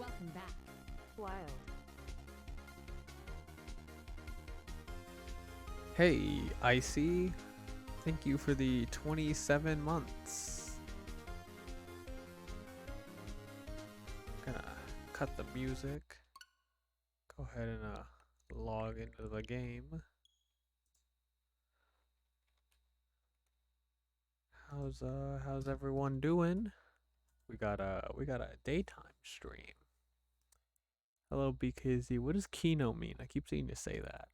Welcome back. Wild. Hey, Icy. Thank you for the 27 months. Gonna cut the music. Go ahead and log into the game. How's everyone doing? We got a daytime stream. Hello, BKZ. What does Kino mean? I keep seeing you say that.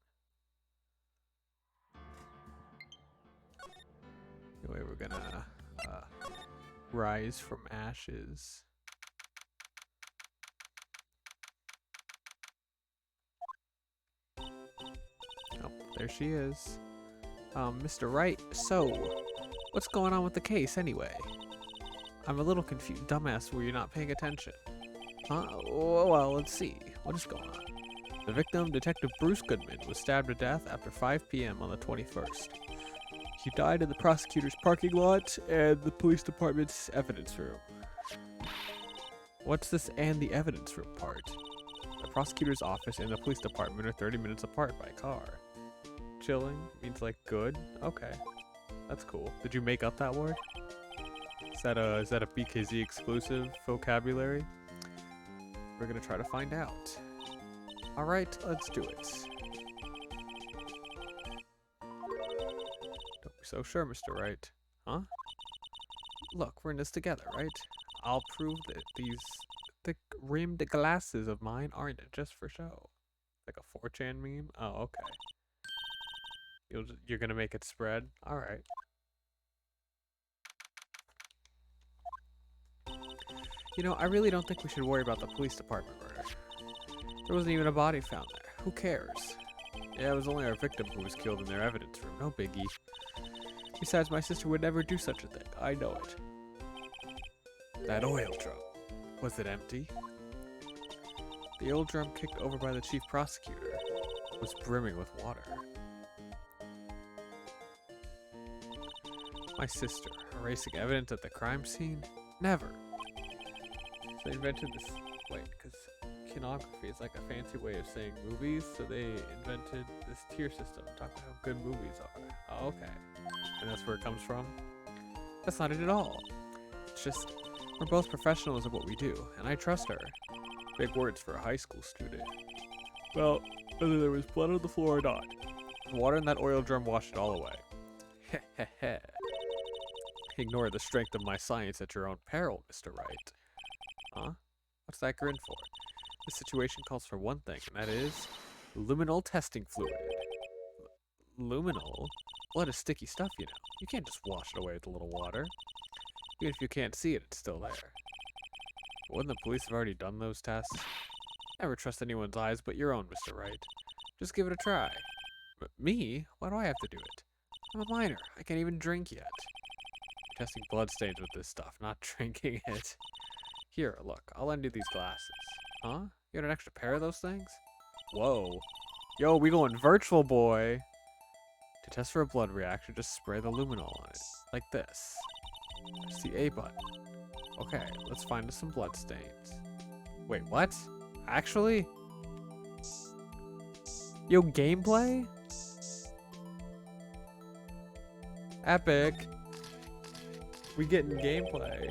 Anyway, we're gonna rise from ashes. Oh, there she is. Mr. Wright, so, what's going on with the case anyway? I'm a little confused. Dumbass, were you not paying attention? Huh? Well, let's see. What is going on? The victim, Detective Bruce Goodman, was stabbed to death after 5 p.m. on the 21st. He died in the prosecutor's parking lot and the police department's evidence room. What's this and the evidence room part? The prosecutor's office and the police department are 30 minutes apart by car. Chilling means like good? Okay. That's cool. Did you make up that word? Is that a BKZ exclusive vocabulary? We're gonna try to find out. Alright, let's do it. Don't be so sure, Mr. Wright. Huh? Look, we're in this together, right? I'll prove that these thick rimmed glasses of mine aren't just for show. Like a 4chan meme? Oh, okay. You're gonna make it spread? Alright. You know, I really don't think we should worry about the police department murder. There wasn't even a body found there. Who cares? Yeah, it was only our victim who was killed in their evidence room. No biggie. Besides, my sister would never do such a thing. I know it. That oil drum. Was it empty? The oil drum kicked over by the chief prosecutor was brimming with water. My sister, erasing evidence at the crime scene? Never. So they invented this, wait, because kinography is like a fancy way of saying movies, so they invented this tier system, talking about how good movies are. Oh, okay. And that's where it comes from? That's not it at all. It's just, we're both professionals at what we do, and I trust her. Big words for a high school student. Well, whether there was blood on the floor or not, the water in that oil drum washed it all away. Heh heh heh. Ignore the strength of my science at your own peril, Mr. Wright. Huh? What's that grin for? This situation calls for one thing, and that is luminol testing fluid. Luminol? Blood is sticky stuff, you know. You can't just wash it away with a little water. Even if you can't see it, it's still there. Wouldn't the police have already done those tests? Never trust anyone's eyes but your own, Mr. Wright. Just give it a try. But me? Why do I have to do it? I'm a minor. I can't even drink yet. Testing bloodstains with this stuff, not drinking it. Here, look, I'll lend you these glasses. Huh? You got an extra pair of those things? Whoa. Yo, we going virtual, boy. To test for a blood reaction, just spray the luminol on it. Like this. Press the A button. Okay, let's find us some bloodstains. Wait, what? Actually? Yo, gameplay? Epic. We getting gameplay.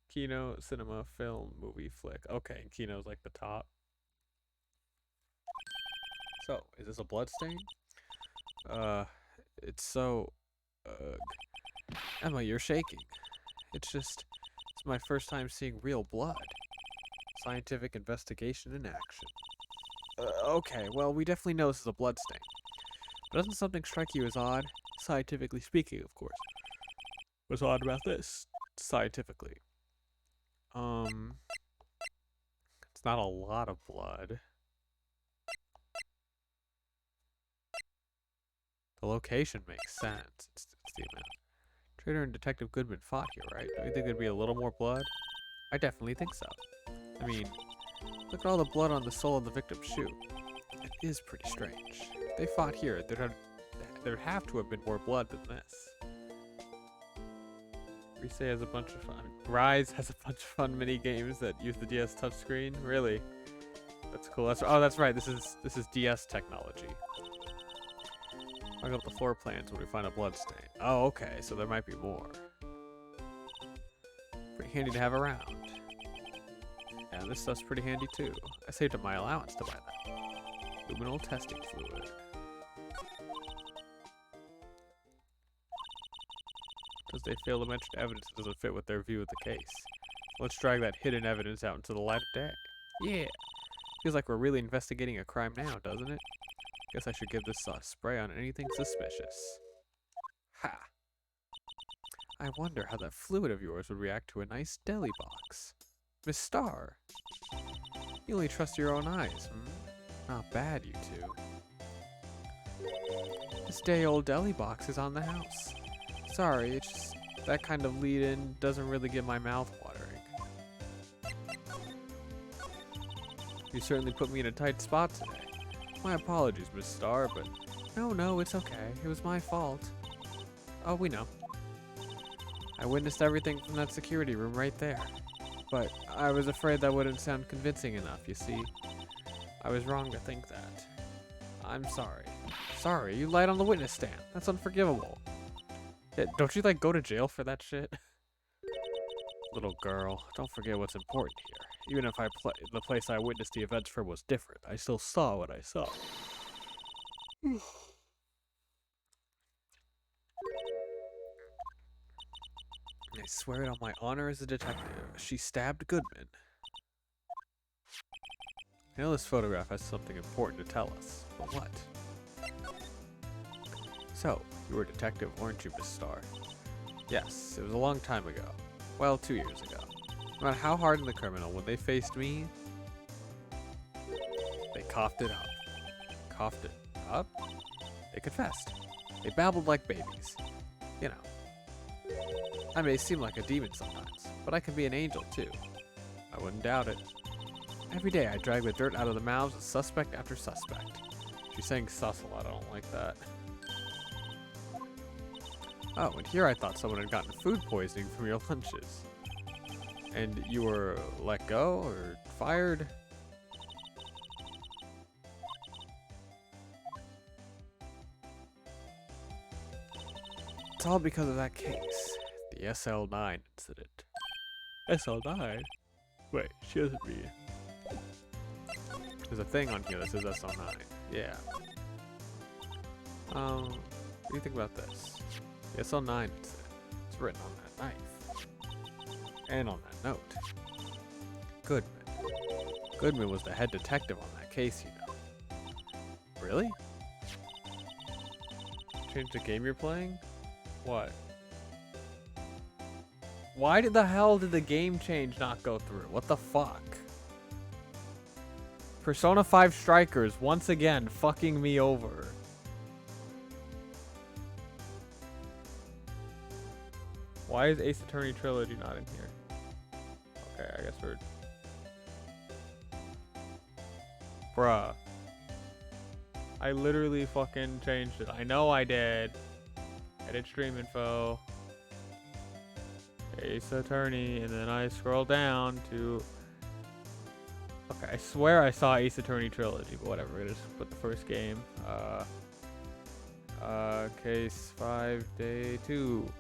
Kino, cinema, film, movie, flick. Okay, and Kino's like the top. So, is this a blood stain? It's so... Emma, you're shaking. It's my first time seeing real blood. Scientific investigation in action. Okay, well, we definitely know this is a blood stain. But doesn't something strike you as odd? Scientifically speaking, of course. What's odd about this? Scientifically. It's not a lot of blood. The location makes sense. It's the amount. Trader and Detective Goodman fought here, right? Don't you think there'd be a little more blood? I definitely think so. I mean, look at all the blood on the sole of the victim's shoe. It is pretty strange. If they fought here, there'd have to have been more blood than this. Rise has a bunch of fun. Rise has a bunch of fun mini games that use the DS touchscreen. Really, that's cool. Oh, that's right. This is DS technology. Look up the floor plans when we find a bloodstain. Oh, okay. So there might be more. Pretty handy to have around. Yeah, this stuff's pretty handy too. I saved up my allowance to buy that. Luminal testing fluid. Because they fail to mention evidence that doesn't fit with their view of the case. Let's drag that hidden evidence out into the light of day. Yeah! Feels like we're really investigating a crime now, doesn't it? Guess I should give this spray on anything suspicious. Ha! I wonder how that fluid of yours would react to a nice deli box. Miss Star! You only trust your own eyes, hmm? Not bad, you two. This day-old deli box is on the house. Sorry, it's just that kind of lead-in doesn't really get my mouth watering. You certainly put me in a tight spot today. My apologies, Miss Star, but no, it's okay. It was my fault. Oh, we know. I witnessed everything from that security room right there. But I was afraid that wouldn't sound convincing enough, you see. I was wrong to think that. I'm sorry. Sorry, you lied on the witness stand. That's unforgivable. Yeah, don't you, like, go to jail for that shit? Little girl, don't forget what's important here. Even if the place I witnessed the events from was different, I still saw what I saw. I swear it on my honor as a detective. She stabbed Goodman. I know this photograph has something important to tell us, but what? So, you were a detective, weren't you, Miss Star? Yes, it was a long time ago. Well, 2 years ago. No matter how hardened the criminal, when they faced me, they coughed it up. Coughed it up? They confessed. They babbled like babies. You know. I may seem like a demon sometimes, but I can be an angel too. I wouldn't doubt it. Every day I drag the dirt out of the mouths of suspect after suspect. She's saying sus a lot, I don't like that. Oh, and here I thought someone had gotten food poisoning from your lunches. And you were let go or fired? It's all because of that case. The SL9 incident. SL9? Wait, she doesn't mean. There's a thing on here that says SL9. Yeah. What do you think about this? The SL9 incident. It's written on that knife. And on that note. Goodman. Goodman was the head detective on that case, you know. Really? Change the game you're playing? What? Why did the hell did the game change not go through? What the fuck? Persona 5 Strikers, once again, fucking me over. Why is Ace Attorney Trilogy not in here? Okay, I guess we're... Bruh. I literally fucking changed it. I know I did. Edit stream info. Ace Attorney, and then I scroll down to... Okay, I swear I saw Ace Attorney Trilogy, but whatever, it is. Put the first game. Case 5, day 2.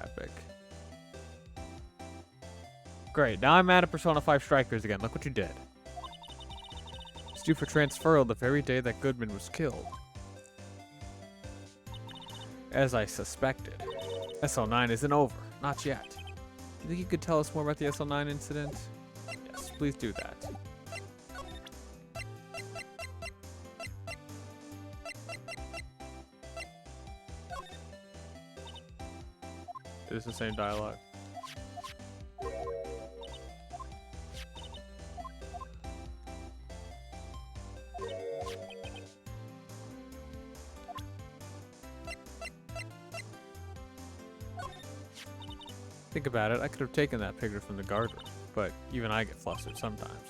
Epic. Great, now I'm mad at Persona 5 Strikers again. Look what you did. It's due for transferal the very day that Goodman was killed. As I suspected. SL9 isn't over. Not yet. You think you could tell us more about the SL9 incident? Yes, please do that. It is the same dialogue. Think about it, I could have taken that picture from the guardroom, but even I get flustered sometimes.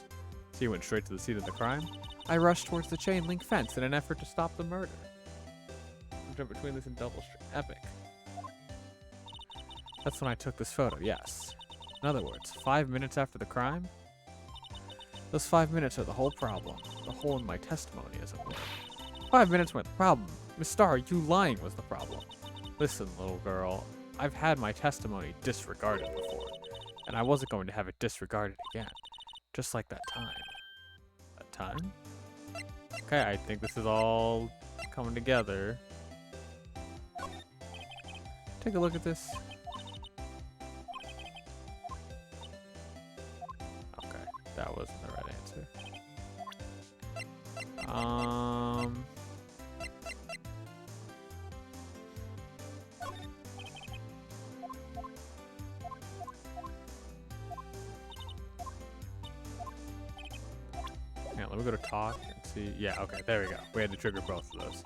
So you went straight to the scene of the crime? I rushed towards the chain link fence in an effort to stop the murder. Jump between this and double epic. That's when I took this photo, yes. In other words, 5 minutes after the crime? Those 5 minutes are the whole problem. The hole in my testimony, as it were. 5 minutes weren't the problem. Miss Starr, you lying was the problem. Listen, little girl, I've had my testimony disregarded before, and I wasn't going to have it disregarded again. Just like that time. That time? Okay, I think this is all coming together. Take a look at this. Okay, that wasn't the right answer. Yeah, let me go to talk and see. Yeah, okay, there we go. We had to trigger both of those.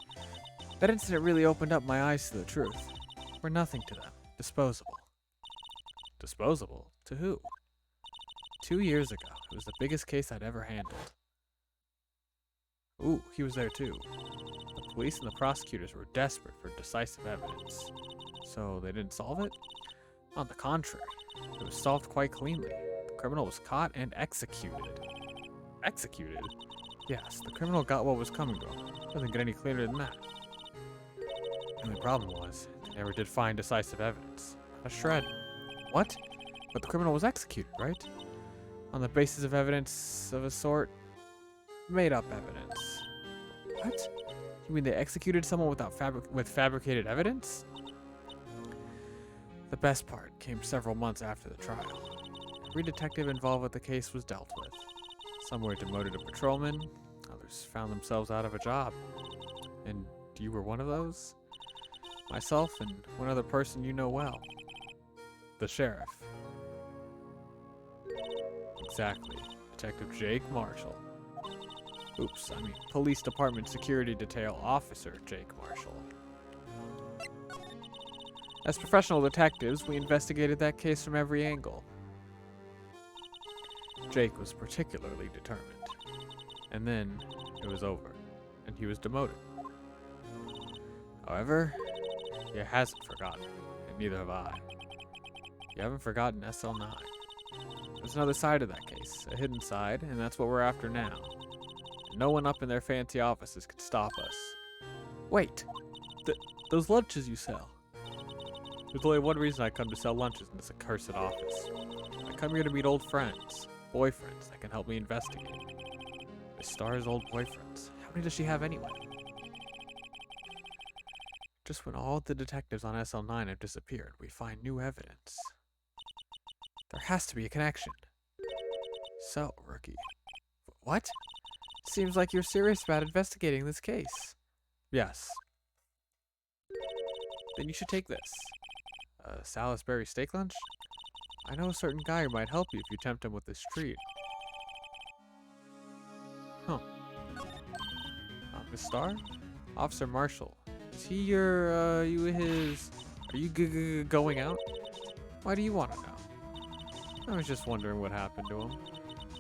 That incident really opened up my eyes to the truth. We're nothing to them. Disposable. Disposable? To who? 2 years ago, it was the biggest case I'd ever handled. Ooh, he was there too. The police and the prosecutors were desperate for decisive evidence. So they didn't solve it? On the contrary, it was solved quite cleanly. The criminal was caught and executed. Executed? Yes, the criminal got what was coming to him. Doesn't get any clearer than that. The only problem was, they never did find decisive evidence. Not a shred. What? But the criminal was executed, right? On the basis of evidence of a sort? Made up evidence. What? You mean they executed someone with fabricated evidence? The best part came several months after the trial. Every detective involved with the case was dealt with. Some were demoted to patrolmen, others found themselves out of a job. And you were one of those? Myself and one other person you know well. The sheriff. Exactly. Detective Jake Marshall. Oops, I mean Police Department Security Detail Officer Jake Marshall. As professional detectives, we investigated that case from every angle. Jake was particularly determined. And then, it was over, and he was demoted. However, he hasn't forgotten, and neither have I. You haven't forgotten SL9. There's another side of that case, a hidden side, and that's what we're after now. No one up in their fancy offices could stop us. Wait! Those lunches you sell. There's only one reason I come to sell lunches in this accursed office. I come here to meet old friends, boyfriends that can help me investigate. Miss Starr's old boyfriends. How many does she have anyway? Just when all the detectives on SL9 have disappeared, we find new evidence. There has to be a connection. So, rookie. What? Seems like you're serious about investigating this case. Yes. Then you should take this. Salisbury steak lunch? I know a certain guy who might help you if you tempt him with this treat. Huh. Miss Starr? Officer Marshall. Is he are you going out? Why do you want to know? I was just wondering what happened to him.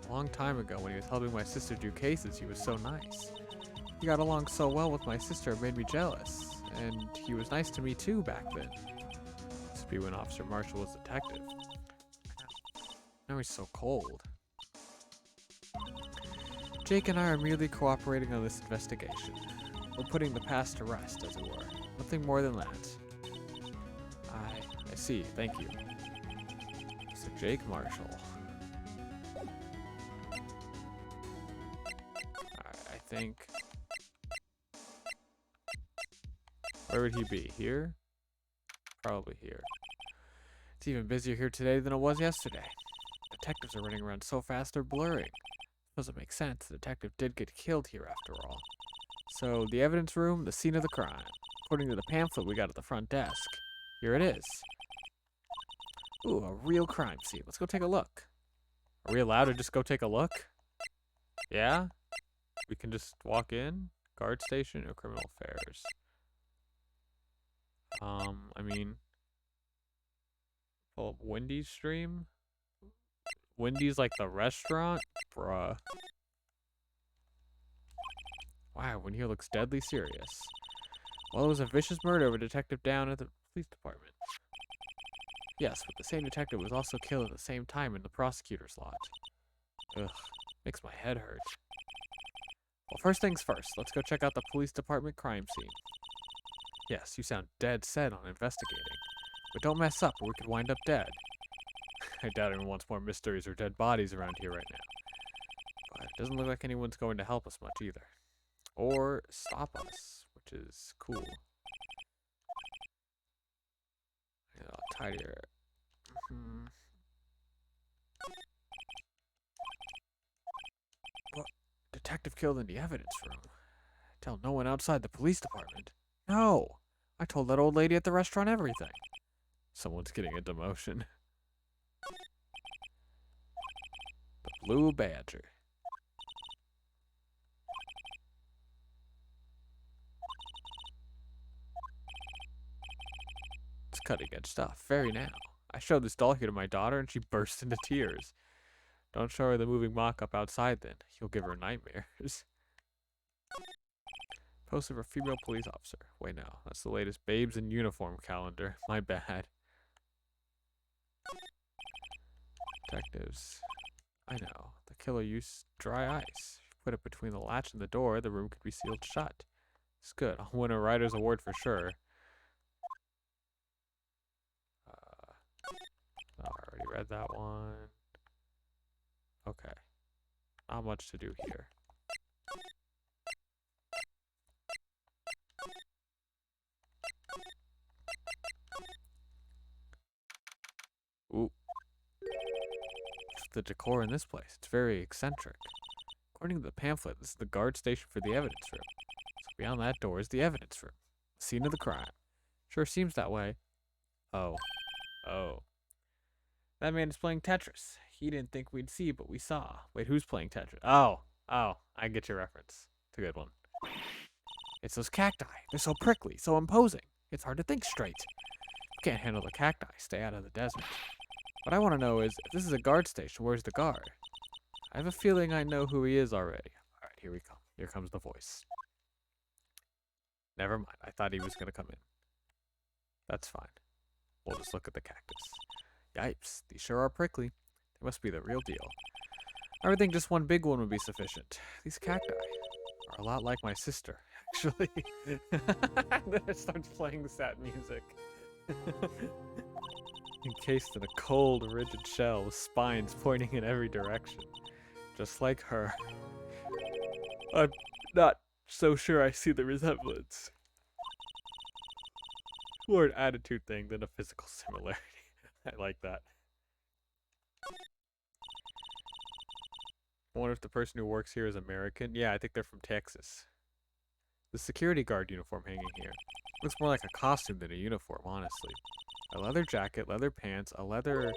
A long time ago when he was helping my sister do cases, he was so nice. He got along so well with my sister, it made me jealous. And he was nice to me too back then. This would be when Officer Marshall was detective. Now he's so cold. Jake and I are merely cooperating on this investigation. We're putting the past to rest, as it were. Nothing more than that. I see, thank you. So Jake Marshall. I think... Where would he be? Here? Probably here. It's even busier here today than it was yesterday. Detectives are running around so fast they're blurring. Doesn't make sense. The detective did get killed here after all. So, the evidence room, the scene of the crime. According to the pamphlet we got at the front desk. Here it is. Ooh, a real crime scene. Let's go take a look. Are we allowed to just go take a look? Yeah? We can just walk in? Guard station or criminal affairs? I mean... Pull up Wendy's stream? Wendy's like the restaurant? Bruh. Wow, when here looks deadly serious. Well, it was a vicious murder of a detective down at the police department. Yes, but the same detective was also killed at the same time in the prosecutor's lot. Ugh, makes my head hurt. Well, first things first, let's go check out the police department crime scene. Yes, you sound dead set on investigating. But don't mess up or we could wind up dead. I doubt anyone wants more mysteries or dead bodies around here right now. But it doesn't look like anyone's going to help us much either. Or stop us, which is cool. Yeah, I'll tidier. What? Detective killed in the evidence room. Tell no one outside the police department. No! I told that old lady at the restaurant everything. Someone's getting a demotion. The Blue Badger. It's cutting edge stuff. Very now. I showed this doll here to my daughter and she burst into tears. Don't show her the moving mock-up outside then. You'll give her nightmares. Poster for female police officer. Wait, no. That's the latest Babes in Uniform calendar. My bad. Detectives. I know. The killer used dry ice. If you put it between the latch and the door, the room could be sealed shut. It's good. I'll win a writer's award for sure. I already read that one. Okay. Not much to do here. Ooh. The decor in this place. It's very eccentric. According to the pamphlet, this is the guard station for the evidence room. So beyond that door is the evidence room. The scene of the crime. Sure seems that way. Oh. Oh. That man is playing Tetris. He didn't think we'd see, but we saw. Wait, who's playing Tetris? Oh. Oh. I get your reference. It's a good one. It's those cacti. They're so prickly, so imposing. It's hard to think straight. You can't handle the cacti. Stay out of the desert. What I want to know is, if this is a guard station, where's the guard? I have a feeling I know who he is already. Alright, here we come. Here comes the voice. Never mind. I thought he was going to come in. That's fine. We'll just look at the cactus. Yipes. These sure are prickly. They must be the real deal. I would think just one big one would be sufficient. These cacti are a lot like my sister, actually. And then it starts playing the sad music. Encased in a cold, rigid shell with spines pointing in every direction. Just like her. I'm not so sure I see the resemblance. More an attitude thing than a physical similarity. I like that. I wonder if the person who works here is American. Yeah, I think they're from Texas. The security guard uniform hanging here. Looks more like a costume than a uniform, honestly. A leather jacket, leather pants, a leather...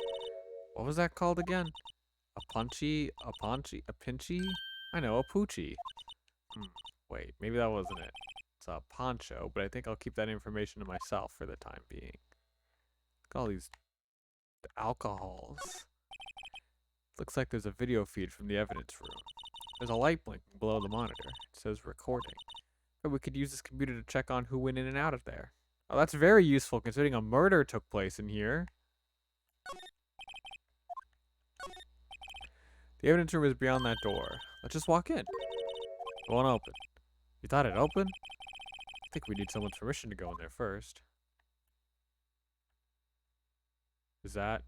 What was that called again? A punchy? A paunchy? A pinchy? I know, a poochie. Wait, maybe that wasn't it. It's a poncho, but I think I'll keep that information to myself for the time being. Look at all these alcohols. Looks like there's a video feed from the evidence room. There's a light blinking below the monitor. It says recording. But we could use this computer to check on who went in and out of there. Oh, that's very useful considering a murder took place in here. The evidence room is beyond that door. Let's just walk in. It won't open. You thought it'd open? I think we need someone's permission to go in there first. Is that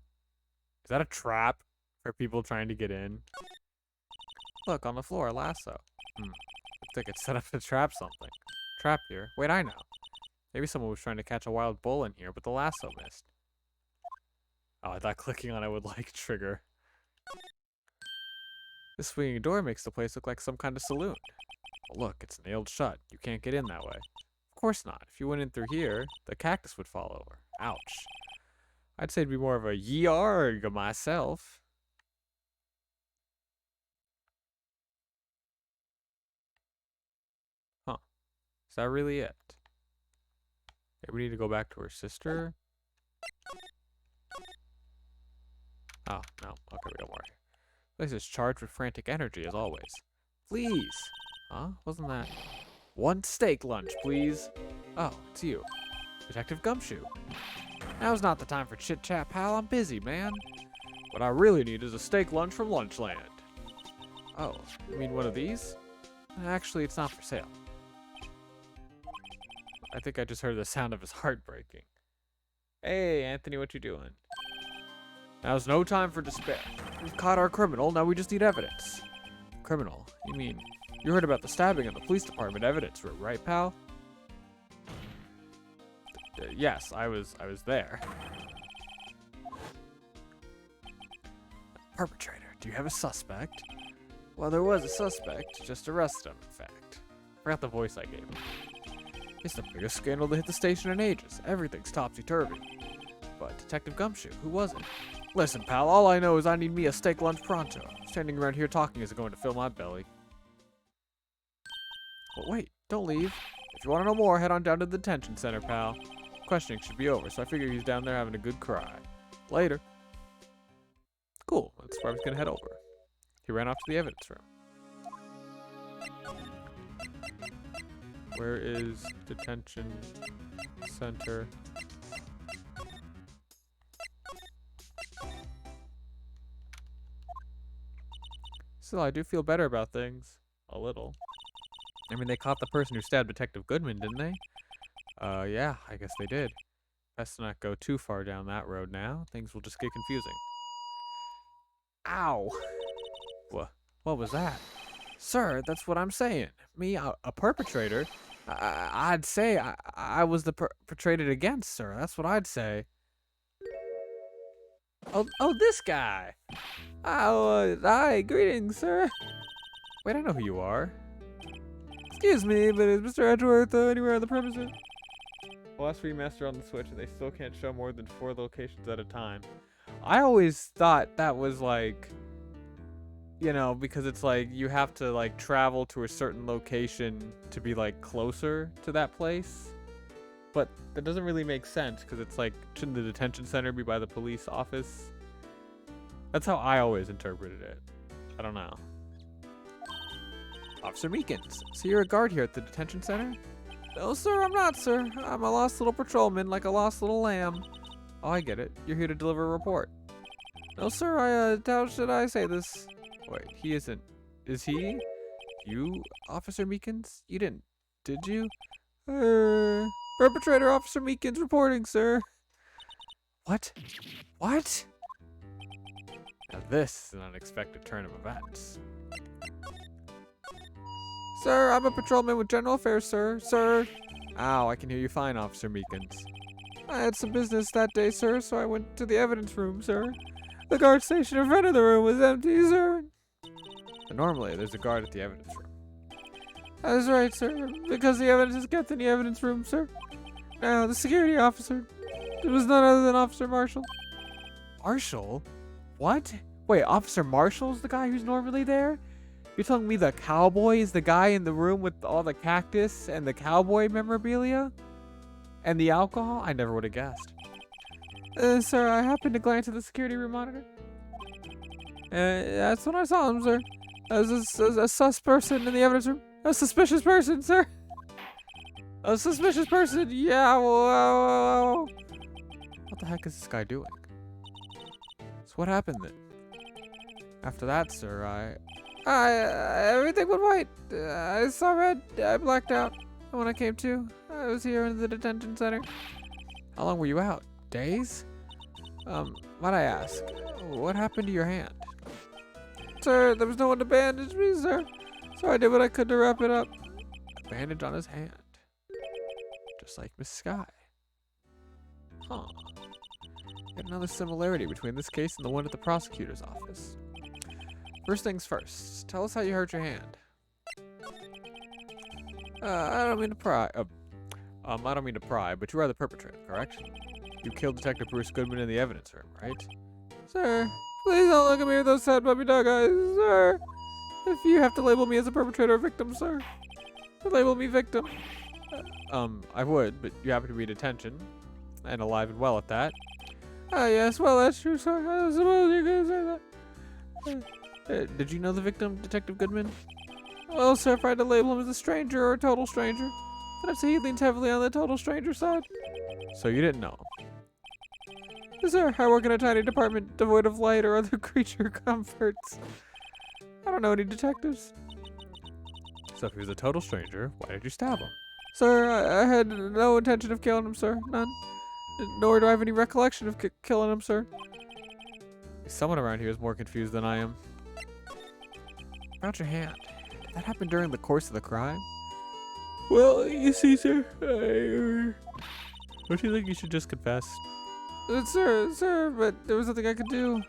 a trap for people trying to get in? Look, on the floor, a lasso. Looks like it's set up to trap something. Trap here. Wait, I know. Maybe someone was trying to catch a wild bull in here, but the lasso missed. Oh, I thought clicking on it would, like, trigger. This swinging door makes the place look like some kind of saloon. Oh, look, it's nailed shut. You can't get in that way. Of course not. If you went in through here, the cactus would fall over. Ouch. I'd say it'd be more of a yarg myself. Huh. Is that really it? Okay, we need to go back to her sister. Oh, no. Okay, we got more here. This is charged with frantic energy, as always. Please! Huh? Wasn't that... One steak lunch, please! Oh, it's you. Detective Gumshoe. Now's not the time for chit-chat, pal. I'm busy, man. What I really need is a steak lunch from Lunchland. Oh, you mean one of these? Actually, it's not for sale. I think I just heard the sound of his heart breaking. Hey, Anthony, what you doing? Now's no time for despair. We've caught our criminal, now we just need evidence. Criminal? You mean, you heard about the stabbing in the police department evidence room, right, pal? Yes, I was there. Perpetrator, do you have a suspect? Well, there was a suspect, just arrested him, in fact. Forgot the voice I gave him. It's the biggest scandal to hit the station in ages. Everything's topsy-turvy. But Detective Gumshoe, who was it? Listen, pal, all I know is I need me a steak lunch pronto. Standing around here talking isn't going to fill my belly. But wait, don't leave. If you want to know more, head on down to the detention center, pal. Questioning should be over, so I figure he's down there having a good cry. Later. Cool, that's where I was going to head over. He ran off to the evidence room. Where is detention center? Still, I do feel better about things. A little. I mean, they caught the person who stabbed Detective Goodman, didn't they? Yeah, I guess they did. Best not go too far down that road now. Things will just get confusing. Ow! What was that? Sir, that's what I'm saying. Me, a perpetrator? I'd say I was the perpetrated against, sir. That's what I'd say. Oh, this guy. Oh, hi, greetings, sir. Wait, I know who you are. Excuse me, but is Mr. Edgeworth anywhere on the premises? Last remaster on the Switch, and they still can't show more than 4 locations at a time. I always thought that was like, you know, because it's like you have to like travel to a certain location to be like closer to that place. But that doesn't really make sense because it's like, shouldn't the detention center be by the police office? That's how I always interpreted it. I don't know. Officer Meekins, so you're a guard here at the detention center? No, sir, I'm not, sir. I'm a lost little patrolman, like a lost little lamb. Oh, I get it. You're here to deliver a report. No, sir, how should I say this? Wait, he isn't. Is he? You, Officer Meekins? You didn't, did you? Perpetrator Officer Meekins reporting, sir. What? What? Now this is an unexpected turn of events. Sir, I'm a patrolman with General Affairs, sir. Sir. Ow, I can hear you fine, Officer Meekins. I had some business that day, sir, so I went to the evidence room, sir. The guard station in front of the room was empty, sir. But normally, there's a guard at the evidence room. That is right, sir, because the evidence is kept in the evidence room, sir. Now, the security officer, it was none other than Officer Marshall. Marshall? What? Wait, Officer Marshall's the guy who's normally there? You're telling me the cowboy is the guy in the room with all the cactus and the cowboy memorabilia? And the alcohol? I never would have guessed. Sir, I happened to glance at the security room monitor. That's when I saw him, sir. As a sus person in the evidence room. A suspicious person, sir. A suspicious person, yeah, whoa. What the heck is this guy doing? So what happened then? After that, sir, everything went white. I saw red. I blacked out. And when I came to, I was here in the detention center. How long were you out? Days? Might I ask, what happened to your hand? Sir, there was no one to bandage me, sir. So I did what I could to wrap it up. A bandage on his hand. Just like Miss Sky. Huh. Yet another similarity between this case and the one at the prosecutor's office. First things first, tell us how you hurt your hand. I don't mean to pry. I don't mean to pry, but you are the perpetrator, correct? You killed Detective Bruce Goodman in the evidence room, right? Sir, please don't look at me with those sad puppy dog eyes, sir. If you have to label me as a perpetrator or victim, sir, label me victim. I would, but you happen to be in detention, and alive and well at that. Yes, well, that's true, sir. I suppose you could say that. Did you know the victim, Detective Goodman? Well, sir, if I had to label him as a stranger or a total stranger, then I'd say he leans heavily on the total stranger side. So you didn't know him? Sir, I work in a tiny department devoid of light or other creature comforts. I don't know any detectives. So if he was a total stranger, why did you stab him? Sir, I had no intention of killing him, sir. None. Nor do I have any recollection of killing him, sir. Someone around here is more confused than I am. About your hand. Did that happen during the course of the crime? Well, you see, sir, don't you think you should just confess? Sir, but there was nothing I could do.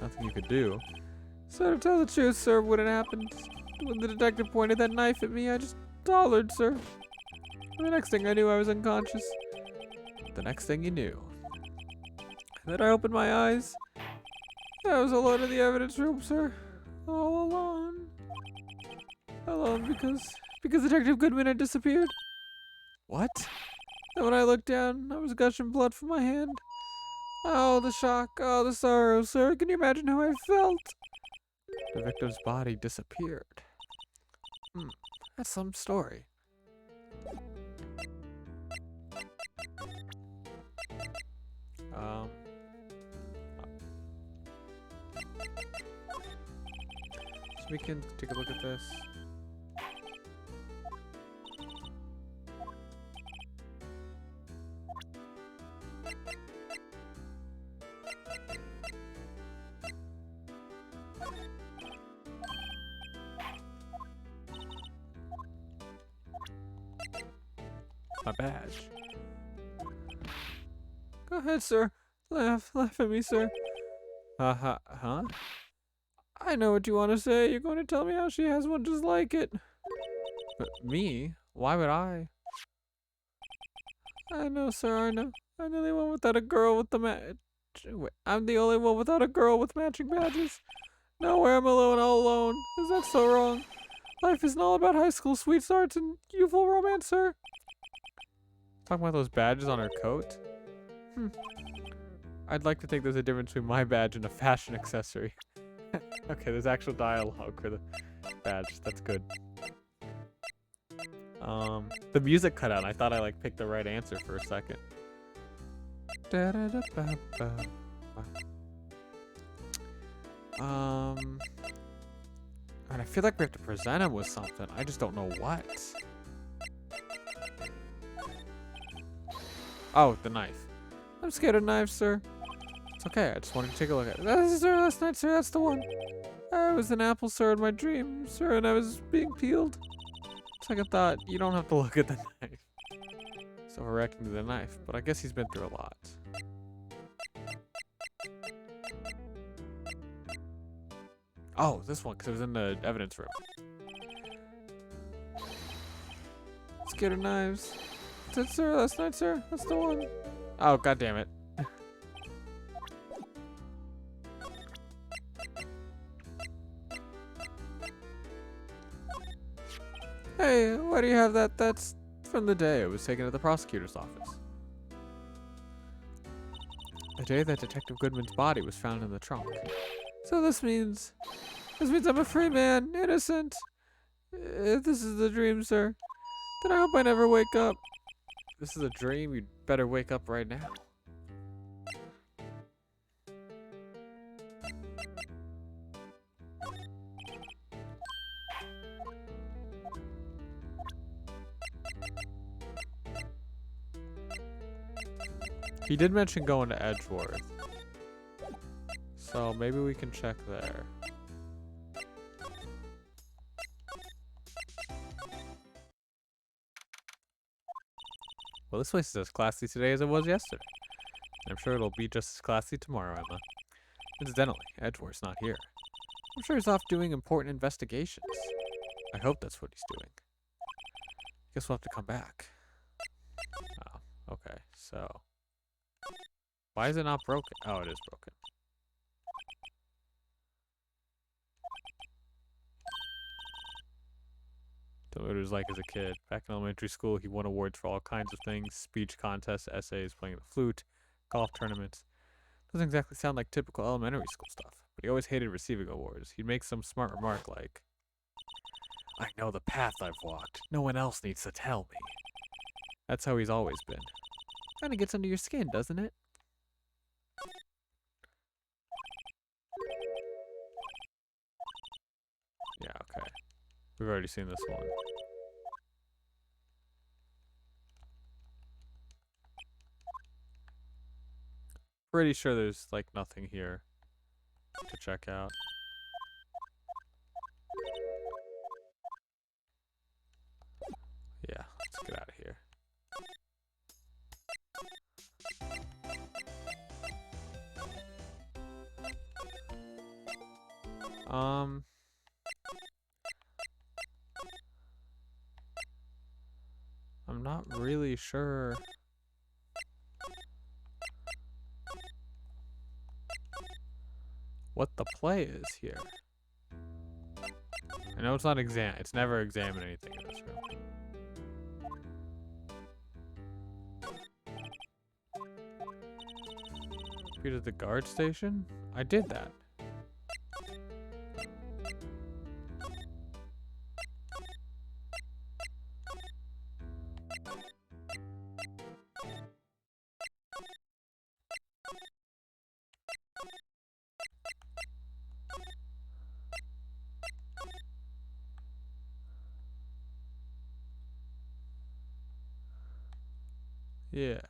Nothing you could do? Sir, to tell the truth, sir, what had happened, when the detective pointed that knife at me, I just hollered, sir. And the next thing I knew, I was unconscious. The next thing you knew. And then I opened my eyes. I was alone in the evidence room, sir. All alone. Alone because Detective Goodman had disappeared. What? And when I looked down, I was gushing blood from my hand. Oh, the shock. Oh, the sorrow, sir. Can you imagine how I felt? The victim's body disappeared. That's some story. So we can take a look at this. My badge. Go ahead, sir. Laugh at me, sir. Huh? I know what you want to say. You're going to tell me how she has one just like it. But me? Why would I? I know, sir, I know. I'm the only one without a girl with the I'm the only one without a girl with matching badges. Nowhere I'm alone, all alone. Is that so wrong? Life isn't all about high school sweethearts and youthful romance, sir. Talking about those badges on her coat? I'd like to think there's a difference between my badge and a fashion accessory. Okay, there's actual dialogue for the badge. That's good. The music cut out and I thought I like picked the right answer for a second. And I feel like we have to present him with something. I just don't know what. Oh, the knife. I'm scared of knives, sir. It's okay, I just wanted to take a look at it. Last night, sir, that's the one. I was an apple, sir, in my dream, sir, and I was being peeled. Second thought, you don't have to look at the knife. So overreacting to the knife, but I guess he's been through a lot. Oh, this one, because it was in the evidence room. Scared of knives. That's it, sir, last night, sir. That's the one. Oh, god damn it. Hey, why do you have that? That's from the day it was taken to the prosecutor's office. The day that Detective Goodman's body was found in the trunk. So this means I'm a free man, innocent. If this is the dream, sir, then I hope I never wake up. If this is a dream, you'd better wake up right now. He did mention going to Edgeworth. So maybe we can check there. Well, this place is as classy today as it was yesterday. I'm sure it'll be just as classy tomorrow, Emma. Incidentally, Edgeworth's not here. I'm sure he's off doing important investigations. I hope that's what he's doing. Guess we'll have to come back. Oh, okay, so... Why is it not broken? Oh, it is broken. Tell me what it was like as a kid. Back in elementary school, he won awards for all kinds of things. Speech contests, essays, playing the flute, golf tournaments. Doesn't exactly sound like typical elementary school stuff, but he always hated receiving awards. He'd make some smart remark like, I know the path I've walked. No one else needs to tell me. That's how he's always been. Kinda gets under your skin, doesn't it? We've already seen this one. Pretty sure there's like nothing here to check out. Yeah, let's get out of here. I'm not really sure. What the play is here. I know it's not it's never examined anything in this room. Go to the guard station? I did that. Yeah.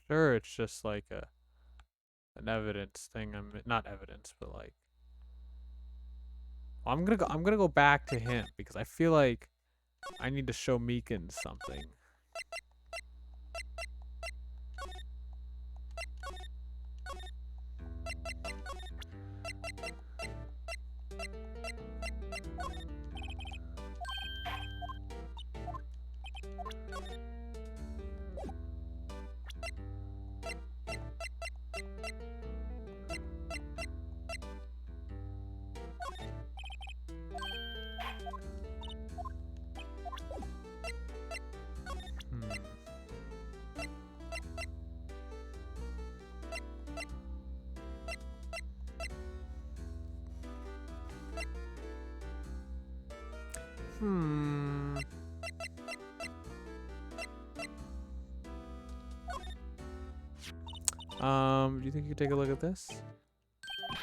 Sure, it's just like an evidence thing. Not evidence, but like I'm gonna go back to him because I feel like I need to show Meekins something. Hmm. Do you think you could take a look at this?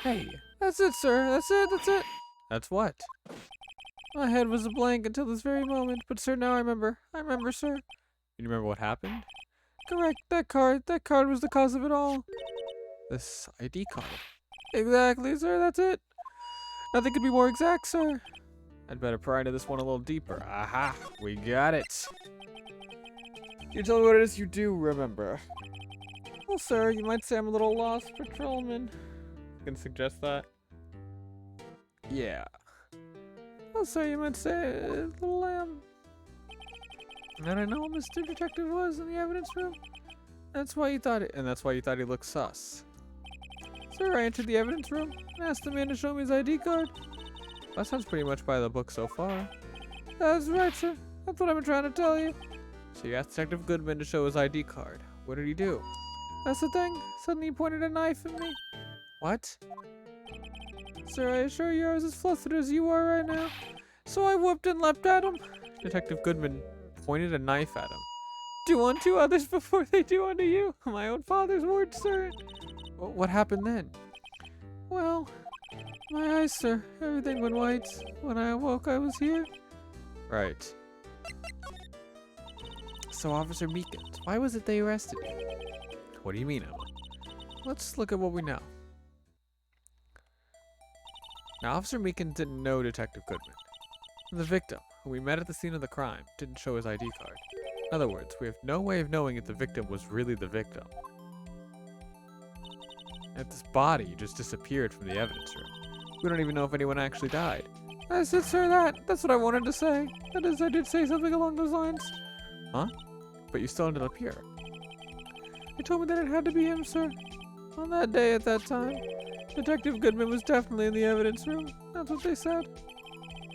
Hey, that's it, sir. That's it. That's it. That's what? My head was a blank until this very moment, but sir, now I remember. I remember, sir. You remember what happened? Correct. That card was the cause of it all. This ID card. Exactly, sir. That's it. Nothing could be more exact, sir. I'd better pry into this one a little deeper. Aha, we got it. You tell me what it is you do remember. Well, sir, you might say I'm a little lost patrolman. Can suggest that? Yeah. Well, sir, you might say a little lamb. I don't know what Mr. Detective was in the evidence room. That's why you thought it, and that's why you thought he looked sus. Sir, I entered the evidence room and asked the man to show me his ID card. That sounds pretty much by the book so far. That's right, sir. That's what I've been trying to tell you. So you asked Detective Goodman to show his ID card. What did he do? That's the thing. Suddenly he pointed a knife at me. What? Sir, I assure you I was as flustered as you are right now. So I whooped and leapt at him. Detective Goodman pointed a knife at him. Do unto others before they do unto you. My own father's words, sir. What happened then? Well, my eyes, sir. Everything went white. When I awoke, I was here. Right. So, Officer Meekins, why was it they arrested you? What do you mean, Emma? Let's look at what we know. Now, Officer Meekins didn't know Detective Goodman. The victim, who we met at the scene of the crime, didn't show his ID card. In other words, we have no way of knowing if the victim was really the victim. And this body just disappeared from the evidence room. We don't even know if anyone actually died. That's it, sir, that's what I wanted to say. That is, I did say something along those lines. Huh? But you still ended up here. They told me that it had to be him, sir. On that day at that time, Detective Goodman was definitely in the evidence room. That's what they said.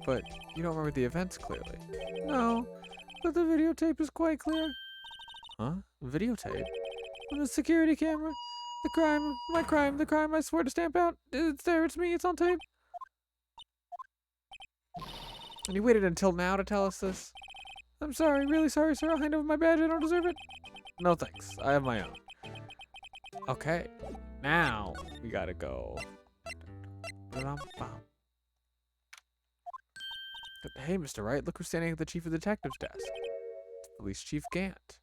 But you don't remember the events clearly. No, but the videotape is quite clear. Huh? Videotape? On the security camera. The crime, my crime, the crime I swear to stamp out. It's there, it's me, it's on tape. And you waited until now to tell us this? I'm sorry, really sorry, sir. I'll hand over my badge, I don't deserve it. No thanks, I have my own. Okay, now, We gotta go. Hey, Mr. Wright, look who's standing at the Chief of Detectives desk. It's Police Chief Gant.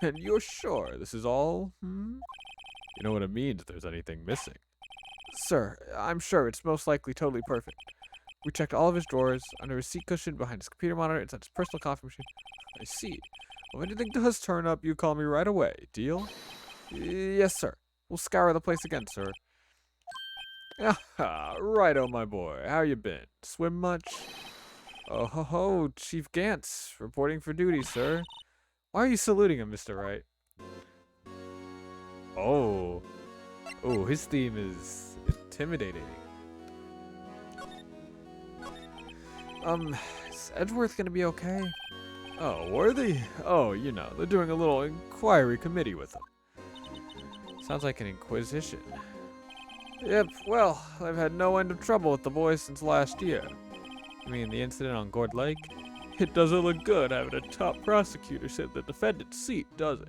And you're sure this is all? You know what it means if there's anything missing. Sir, I'm sure it's most likely totally perfect. We checked all of his drawers, under his seat cushion, behind his computer monitor, inside his personal coffee machine. I see. Well, if anything does turn up, you call me right away. Deal? Yes, sir. We'll scour the place again, sir. Ah, righto, my boy. How you been? Swim much? Oh ho ho, Chief Gantz, reporting for duty, sir. Why are you saluting him, Mr. Wright? Oh. Oh, his theme is intimidating. Is Edgeworth gonna be okay? Oh, Worthy? Oh, you know, they're doing a little inquiry committee with him. Sounds like an inquisition. Yep, well, I've had no end of trouble with the boys since last year. You mean the incident on Gourd Lake? It doesn't look good having a top prosecutor sit in the defendant's seat, does it?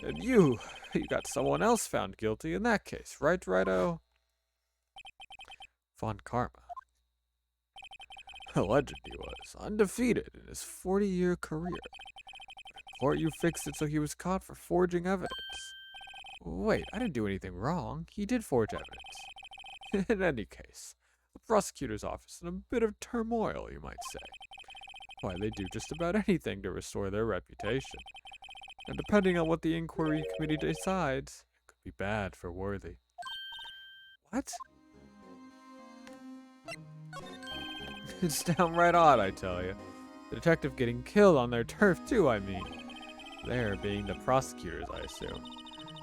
And you got someone else found guilty in that case, right, Righto? Von Karma. A legend he was, undefeated in his 40-year career. Or you fixed it so he was caught for forging evidence. Wait, I didn't do anything wrong. He did forge evidence. In any case, the prosecutor's office in a bit of turmoil, you might say. Why, they do just about anything to restore their reputation. And depending on what the inquiry committee decides, it could be bad for Worthy. What? It's downright odd, I tell you. The detective getting killed on their turf, too, I mean. There being the prosecutors, I assume.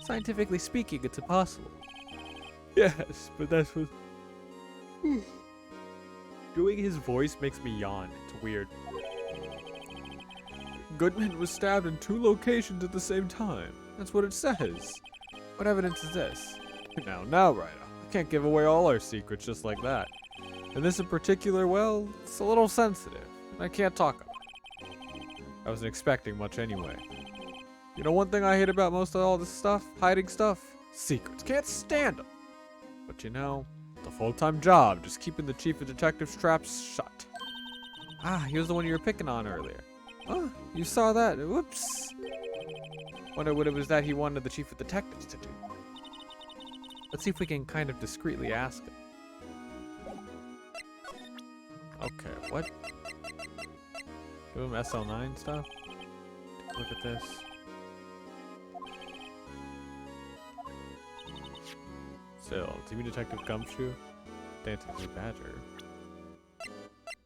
Scientifically speaking, it's impossible. Yes, but that's what... Doing his voice makes me yawn. It's weird. Goodman was stabbed in 2 locations at the same time. That's what it says. What evidence is this? Now, Ryder. I can't give away all our secrets just like that. And this in particular, well, it's a little sensitive. I can't talk about it. I wasn't expecting much anyway. You know one thing I hate about most of all this stuff? Hiding stuff? Secrets. Can't stand them. But you know, it's a full-time job, just keeping the chief of detectives' traps shut. Ah, he was the one you were picking on earlier. Oh, you saw that. Whoops. Wonder what it was that he wanted the chief of detectives to do. Let's see if we can kind of discreetly ask him. Okay, what? Give him SL9 stuff? Look at this. Still, TV Detective Gumshoe? Dancing Blue Badger.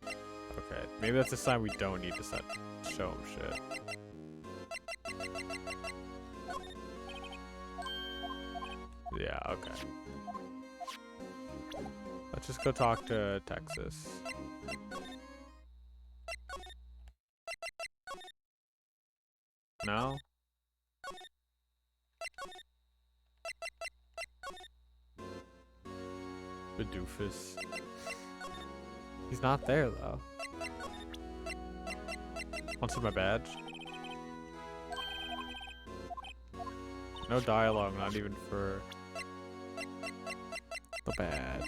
Okay, maybe that's a sign we don't need to show him shit. Yeah, okay. Let's just go talk to Texas. No? The doofus. He's not there though. Want to see my badge? No dialogue, not even for the badge.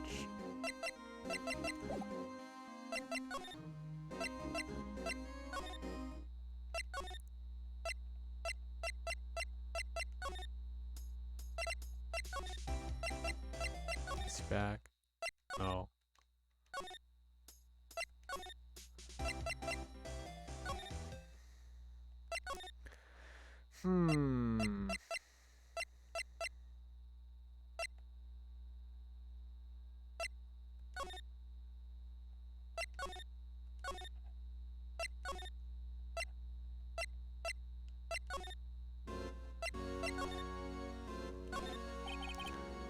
Is he back? No.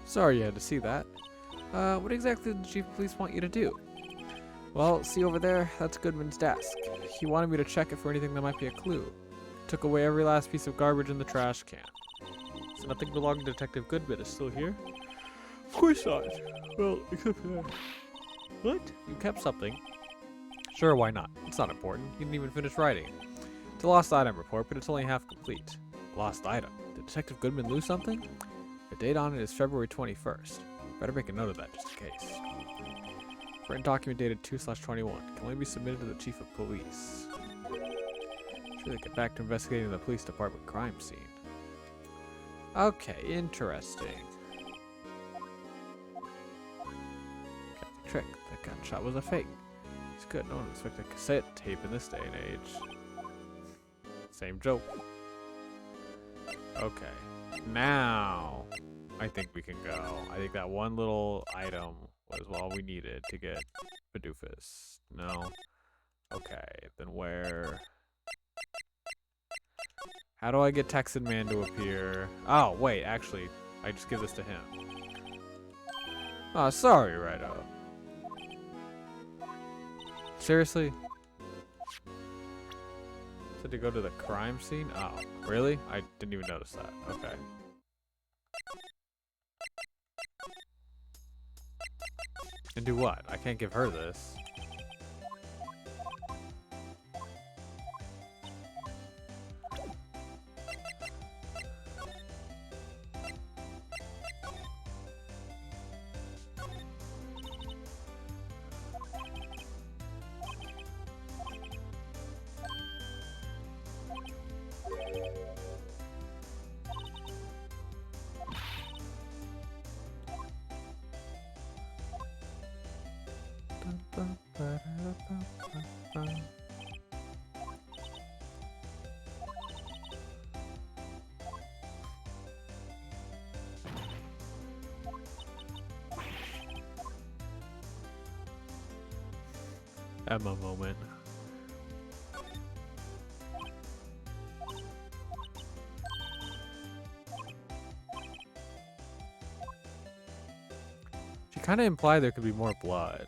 Sorry you had to see that. What exactly did the chief of police want you to do? Well, see over there? That's Goodman's desk. He wanted me to check it for anything that might be a clue. Took away every last piece of garbage in the trash can. So nothing belonging to Detective Goodman is still here? Of course not. Well, except for that. What? You kept something? Sure, why not? It's not important. You didn't even finish writing it. It's a lost item report, but it's only half complete. Lost item? Did Detective Goodman lose something? The date on it is February 21st. Better make a note of that just in case. Written document dated 2/21. Can only be submitted to the chief of police. Sure, they get back to investigating the police department crime scene. Okay, interesting. Got the trick. That gunshot was a fake. It's good. No one expected a cassette tape in this day and age. Same joke. Okay. Now, I think we can go. I think that one little item was all we needed to get Badufus. No? Okay, then where? How do I get Texan Man to appear? Oh, wait, actually, I just give this to him. Oh, sorry, Righto. Seriously? Said to go to the crime scene? Oh, really? I didn't even notice that. Okay. And do what? I can't give her this. Emma moment. She kind of implied there could be more blood.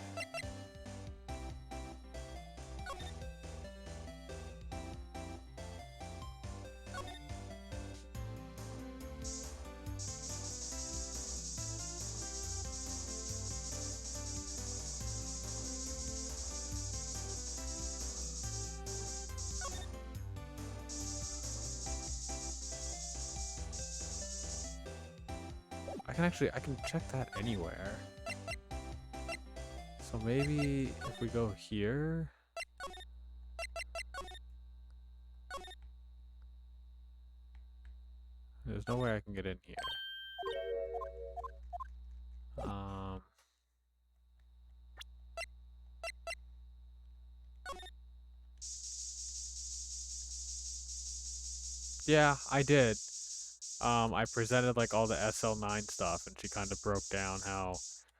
I can check that anywhere. So maybe if we go here. There's no way I can get in here. Yeah, I did. I presented like all the SL9 stuff, and she kind of broke down how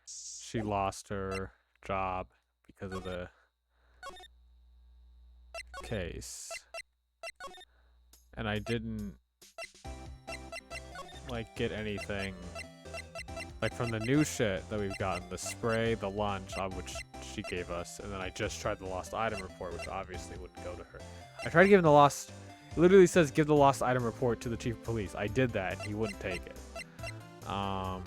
she lost her job because of the case. And I didn't like get anything like from the new shit that we've gotten, the spray, the lunch, which she gave us, and then I just tried the lost item report, which obviously wouldn't go to her. I tried giving the lost. It literally says give the lost item report to the chief of police. I did that, and he wouldn't take it. I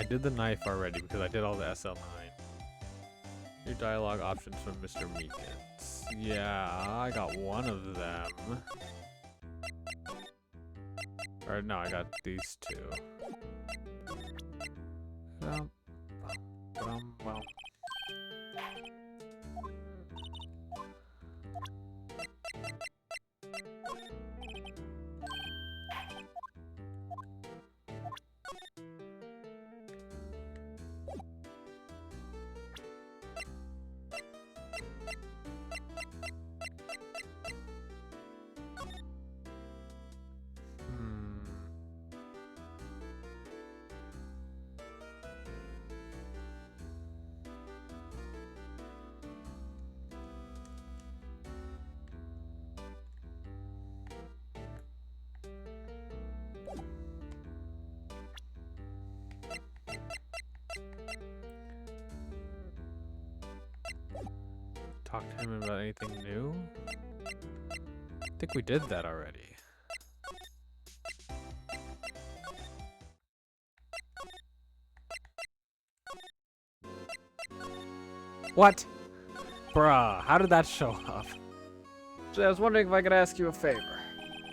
did the knife already because I did all the SL9. New dialogue options from Mr. Meekins. Yeah, I got one of them. Or no, I got these two. Talk to him about anything new? I think we did that already. What? Bruh, how did that show up? I was wondering if I could ask you a favor.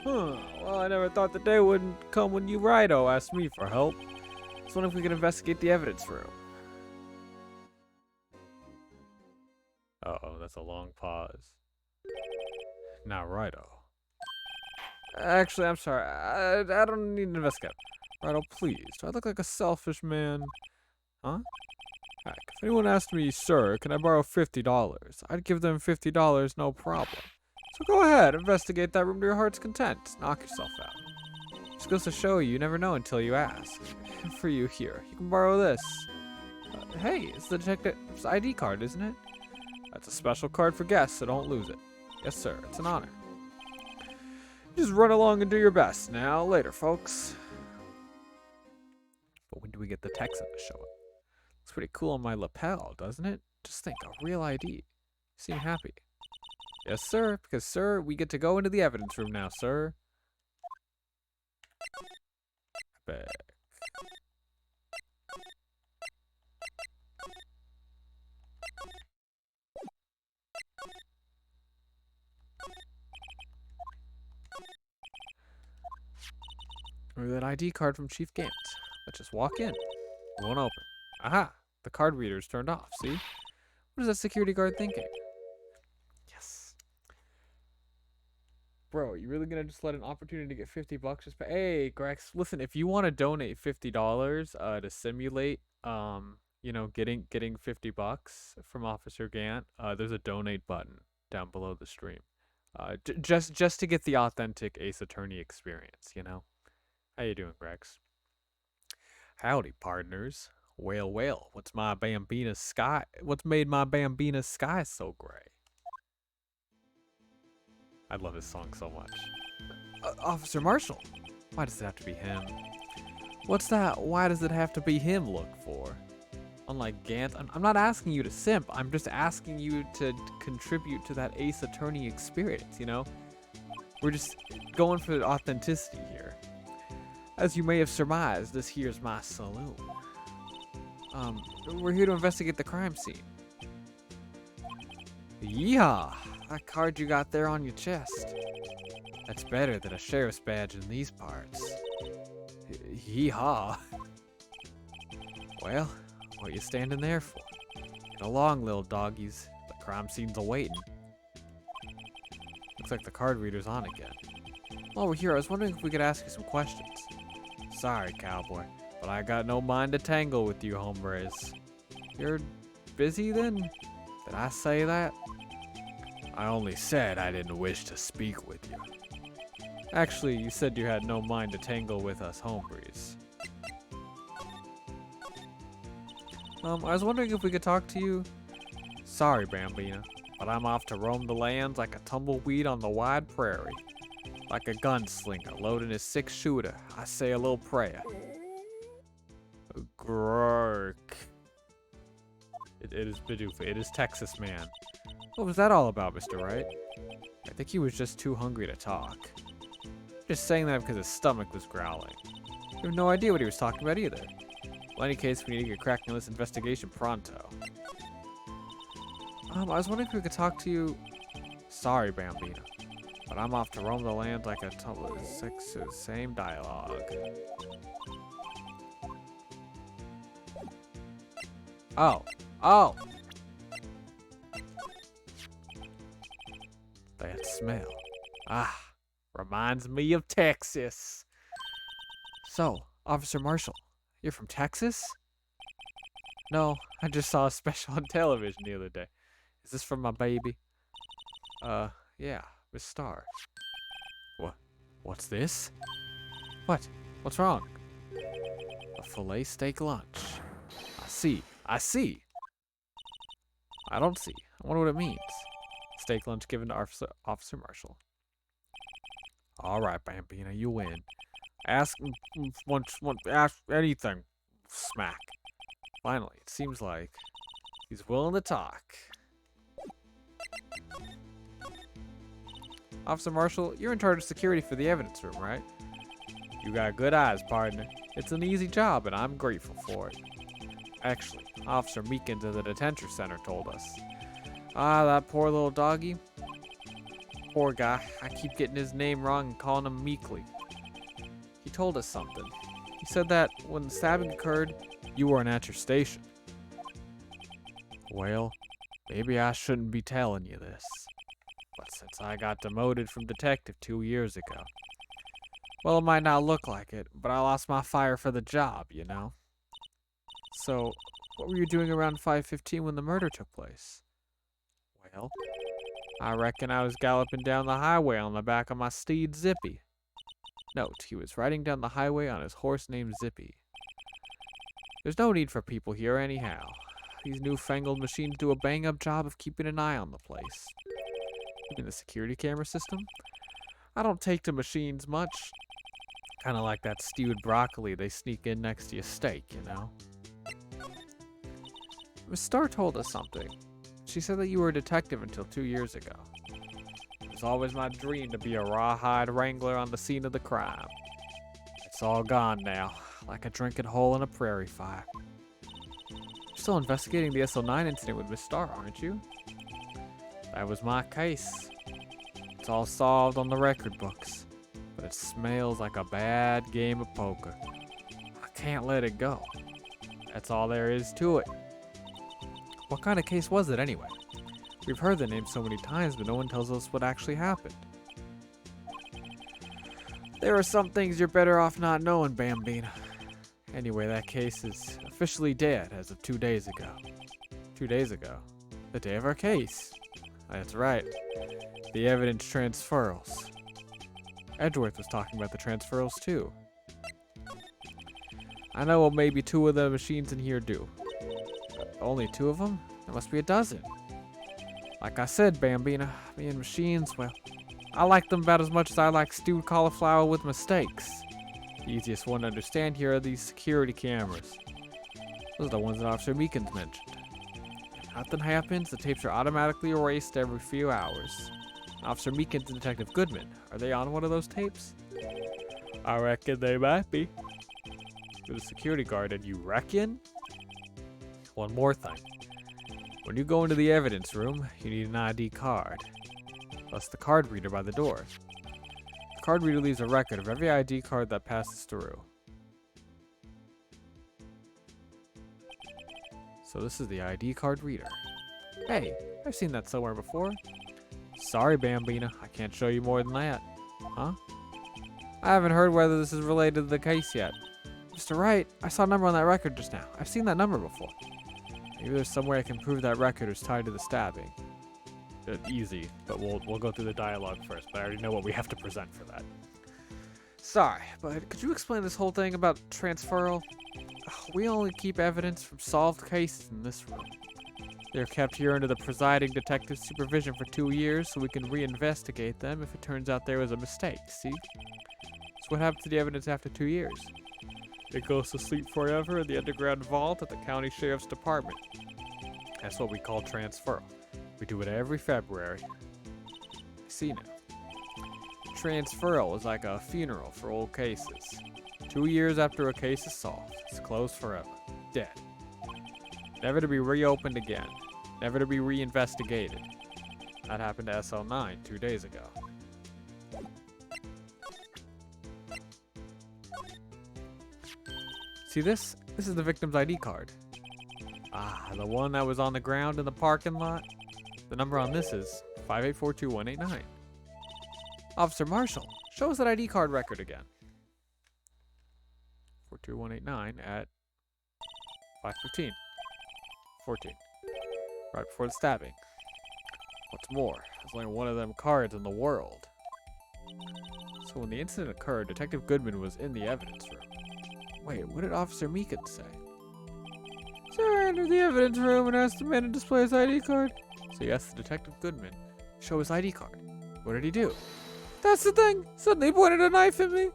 Well, I never thought the day wouldn't come when you, Rido, asked me for help. I was wondering if we could investigate the evidence room. Uh-oh, that's a long pause. Now, Rido. Actually, I'm sorry. I don't need an investigator. Rido, please. Do I look like a selfish man? Huh? Heck, if anyone asked me, sir, can I borrow $50? I'd give them $50, no problem. So go ahead, investigate that room to your heart's content. Knock yourself out. Just goes to show you never know until you ask. For you here, you can borrow this. Hey, it's the detective's ID card, isn't it? That's a special card for guests, so don't lose it. Yes, sir, it's an honor. Just run along and do your best. Now, later, folks. But when do we get the Texan to show up? Looks pretty cool on my lapel, doesn't it? Just think, a real ID. You seem happy. Yes, sir, because, sir, we get to go into the evidence room now, sir. Back. Remember that ID card from Chief Gant. Let's just walk in. It won't open. Aha! The card reader's turned off, see? What is that security guard thinking? Yes. Bro, you really gonna just let an opportunity to get $50 just hey, Grex, listen, if you want to donate $50 to simulate you know, getting $50 from Officer Gant, there's a donate button down below the stream. Just to get the authentic Ace Attorney experience, you know? How you doing, Grex? Howdy, partners. Well, what's made my Bambina's sky so gray? I love this song so much. Officer Marshall. Why does it have to be him? What's that? Why does it have to be him look for? Unlike Gant, I'm not asking you to simp. I'm just asking you to contribute to that Ace Attorney experience, you know? We're just going for authenticity here. As you may have surmised, this here's my saloon. We're here to investigate the crime scene. Yeehaw! That card you got there on your chest. That's better than a sheriff's badge in these parts. Yeehaw! Well, what you standing there for? Get along, little doggies. The crime scene's awaiting. Looks like the card reader's on again. While we're here, I was wondering if we could ask you some questions. Sorry, cowboy, but I got no mind to tangle with you hombres. You're busy then? Did I say that? I only said I didn't wish to speak with you. Actually, you said you had no mind to tangle with us hombres. I was wondering if we could talk to you. Sorry, Bambina, but I'm off to roam the lands like a tumbleweed on the wide prairie. Like a gunslinger loading his 6-shooter, I say a little prayer. Grrrk. It is Bidoofa. It is Texas Man. What was that all about, Mr. Wright? I think he was just too hungry to talk. Just saying that because his stomach was growling. You have no idea what he was talking about either. Well, in any case, we need to get cracking on this investigation pronto. I was wondering if we could talk to you. Sorry, Bambina, but I'm off to roam the land like a same dialogue. Oh! That smell. Reminds me of Texas. So, Officer Marshall, you're from Texas? No, I just saw a special on television the other day. Is this from my baby? Yeah, Miss Star. What's this? What? What's wrong? A filet steak lunch. I see. I don't see. I wonder what it means. Steak lunch given to Officer Marshall. Alright, Bambina, you win. Ask anything. Smack. Finally, it seems like he's willing to talk. Officer Marshall, you're in charge of security for the evidence room, right? You got good eyes, partner. It's an easy job, and I'm grateful for it. Actually, Officer Meekins at the detention center told us. Ah, that poor little doggy. Poor guy. I keep getting his name wrong and calling him Meekly. He told us something. He said that when the stabbing occurred, you weren't at your station. Well, maybe I shouldn't be telling you this. But since I got demoted from detective 2 years ago, well, it might not look like it, but I lost my fire for the job, you know? So, what were you doing around 5:15 when the murder took place? Well, I reckon I was galloping down the highway on the back of my steed Zippy. Note, he was riding down the highway on his horse named Zippy. There's no need for people here anyhow. These newfangled machines do a bang-up job of keeping an eye on the place. You mean the security camera system? I don't take to machines much. Kind of like that stewed broccoli they sneak in next to your steak, you know? Miss Starr told us something. She said that you were a detective until 2 years ago. It was always my dream to be a rawhide wrangler on the scene of the crime. It's all gone now, like a drinking hole in a prairie fire. You're still investigating the SL9 incident with Miss Starr, aren't you? That was my case. It's all solved on the record books, but it smells like a bad game of poker. I can't let it go. That's all there is to it. What kind of case was it anyway? We've heard the name so many times, but no one tells us what actually happened. There are some things you're better off not knowing, Bambina. Anyway, that case is officially dead as of 2 days ago. 2 days ago? The day of our case. That's right. The evidence transferals. Edgeworth was talking about the transferals too. I know what maybe 2 of the machines in here do. Only 2 of them? There must be a dozen. Like I said, Bambina, me and machines, well, I like them about as much as I like stewed cauliflower with mistakes. The easiest one to understand here are these security cameras. Those are the ones that Officer Meekins mentioned. If nothing happens, the tapes are automatically erased every few hours. Officer Meekins and Detective Goodman, are they on one of those tapes? I reckon they might be. You're the security guard and you reckon? One more thing. When you go into the evidence room, you need an ID card. Plus the card reader by the door. The card reader leaves a record of every ID card that passes through. So this is the ID card reader. Hey, I've seen that somewhere before. Sorry, Bambina, I can't show you more than that. Huh? I haven't heard whether this is related to the case yet. Mr. Wright, I saw a number on that record just now. I've seen that number before. Maybe there's some way I can prove that record is tied to the stabbing. Easy, but we'll go through the dialogue first, but I already know what we have to present for that. Sorry, but could you explain this whole thing about transferal? We only keep evidence from solved cases in this room. They're kept here under the presiding detective's supervision for 2 years so we can reinvestigate them if it turns out there was a mistake, see? So what happens to the evidence after 2 years? It goes to sleep forever in the underground vault at the county sheriff's department. That's what we call transferal. We do it every February. I see now. Transferal is like a funeral for old cases. 2 years after a case is solved, it's closed forever. Dead. Never to be reopened again. Never to be reinvestigated. That happened to SL9 2 days ago. See this? This is the victim's ID card. Ah, the one that was on the ground in the parking lot? The number on this is 5842189. Officer Marshall, show us that ID card record again. 42189 at 5:15. 14. Right before the stabbing. What's more, there's only one of them cards in the world. So when the incident occurred, Detective Goodman was in the evidence room. Wait, what did Officer Meekins say? Sir, I entered the evidence room and asked the man to display his ID card. So he asked the Detective Goodman to show his ID card. What did he do? That's the thing! Suddenly he pointed a knife at me!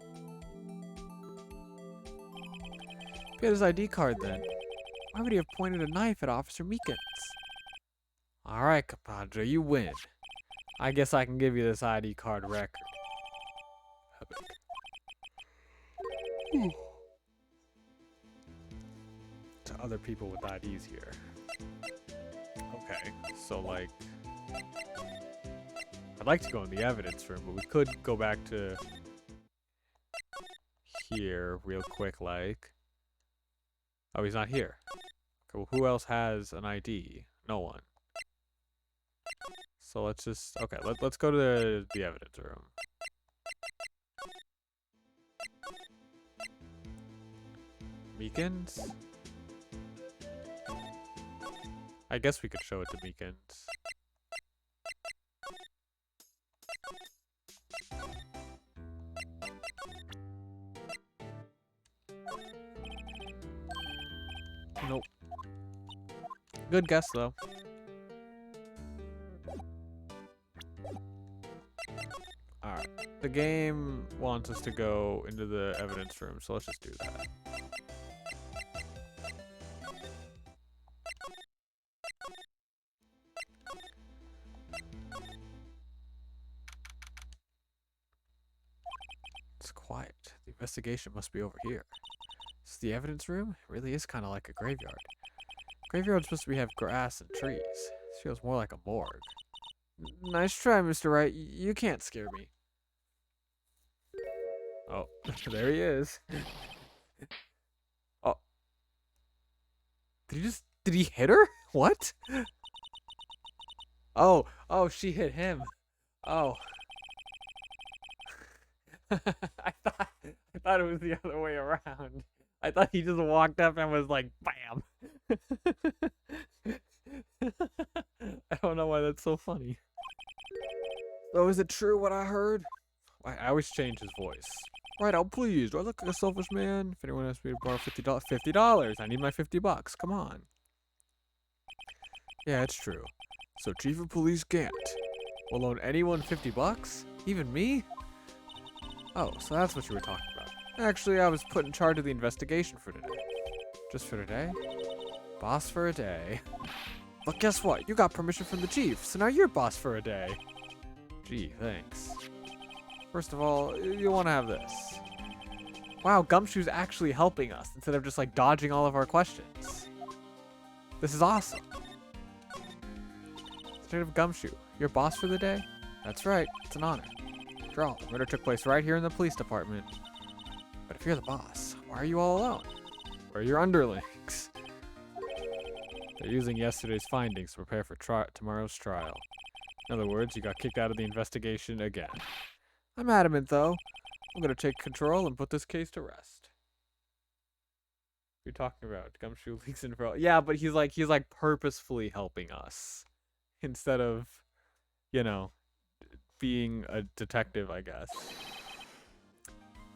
If he had his ID card then, why would he have pointed a knife at Officer Meekins? Alright, compadre, you win. I guess I can give you this ID card record. To other people with IDs here. Okay, so like, I'd like to go in the evidence room, but we could go back to here real quick, like. Oh, he's not here. Okay, well, who else has an ID? No one. So let's just, okay, let's go to the evidence room. Meekins? I guess we could show it to Meekins. Nope. Good guess, though. Alright. The game wants us to go into the evidence room, so let's just do that. It's quiet. The investigation must be over here. This is the evidence room? It really is kind of like a graveyard. Graveyard's supposed to have grass and trees. This feels more like a morgue. Nice try, Mr. Wright. You can't scare me. Oh, there he is. Oh. Did he hit her? What? Oh, she hit him. Oh. I thought it was the other way around. I thought he just walked up and was like, bam. I don't know why that's so funny. So is it true what I heard? I always change his voice. Right out, please. Do I look like a selfish man? If anyone asks me to borrow $50, $50. I need my $50. Come on. Yeah, it's true. So Chief of Police Gant will loan anyone $50? Even me? Oh, so that's what you were talking about. Actually, I was put in charge of the investigation for today. Just for today? Boss for a day. But guess what? You got permission from the chief, so now you're boss for a day. Gee, thanks. First of all, you'll want to have this. Wow, Gumshoe's actually helping us instead of just like dodging all of our questions. This is awesome. Detective Gumshoe, you're boss for the day? That's right, it's an honor. After all, the murder took place right here in the police department. But if you're the boss, why are you all alone? Where are your underlings? They're using yesterday's findings to prepare for tomorrow's trial. In other words, you got kicked out of the investigation again. I'm adamant, though. I'm gonna take control and put this case to rest. What are you talking about? Gumshoe leaks in for all. Yeah, but he's like purposefully helping us instead of, you know, being a detective, I guess.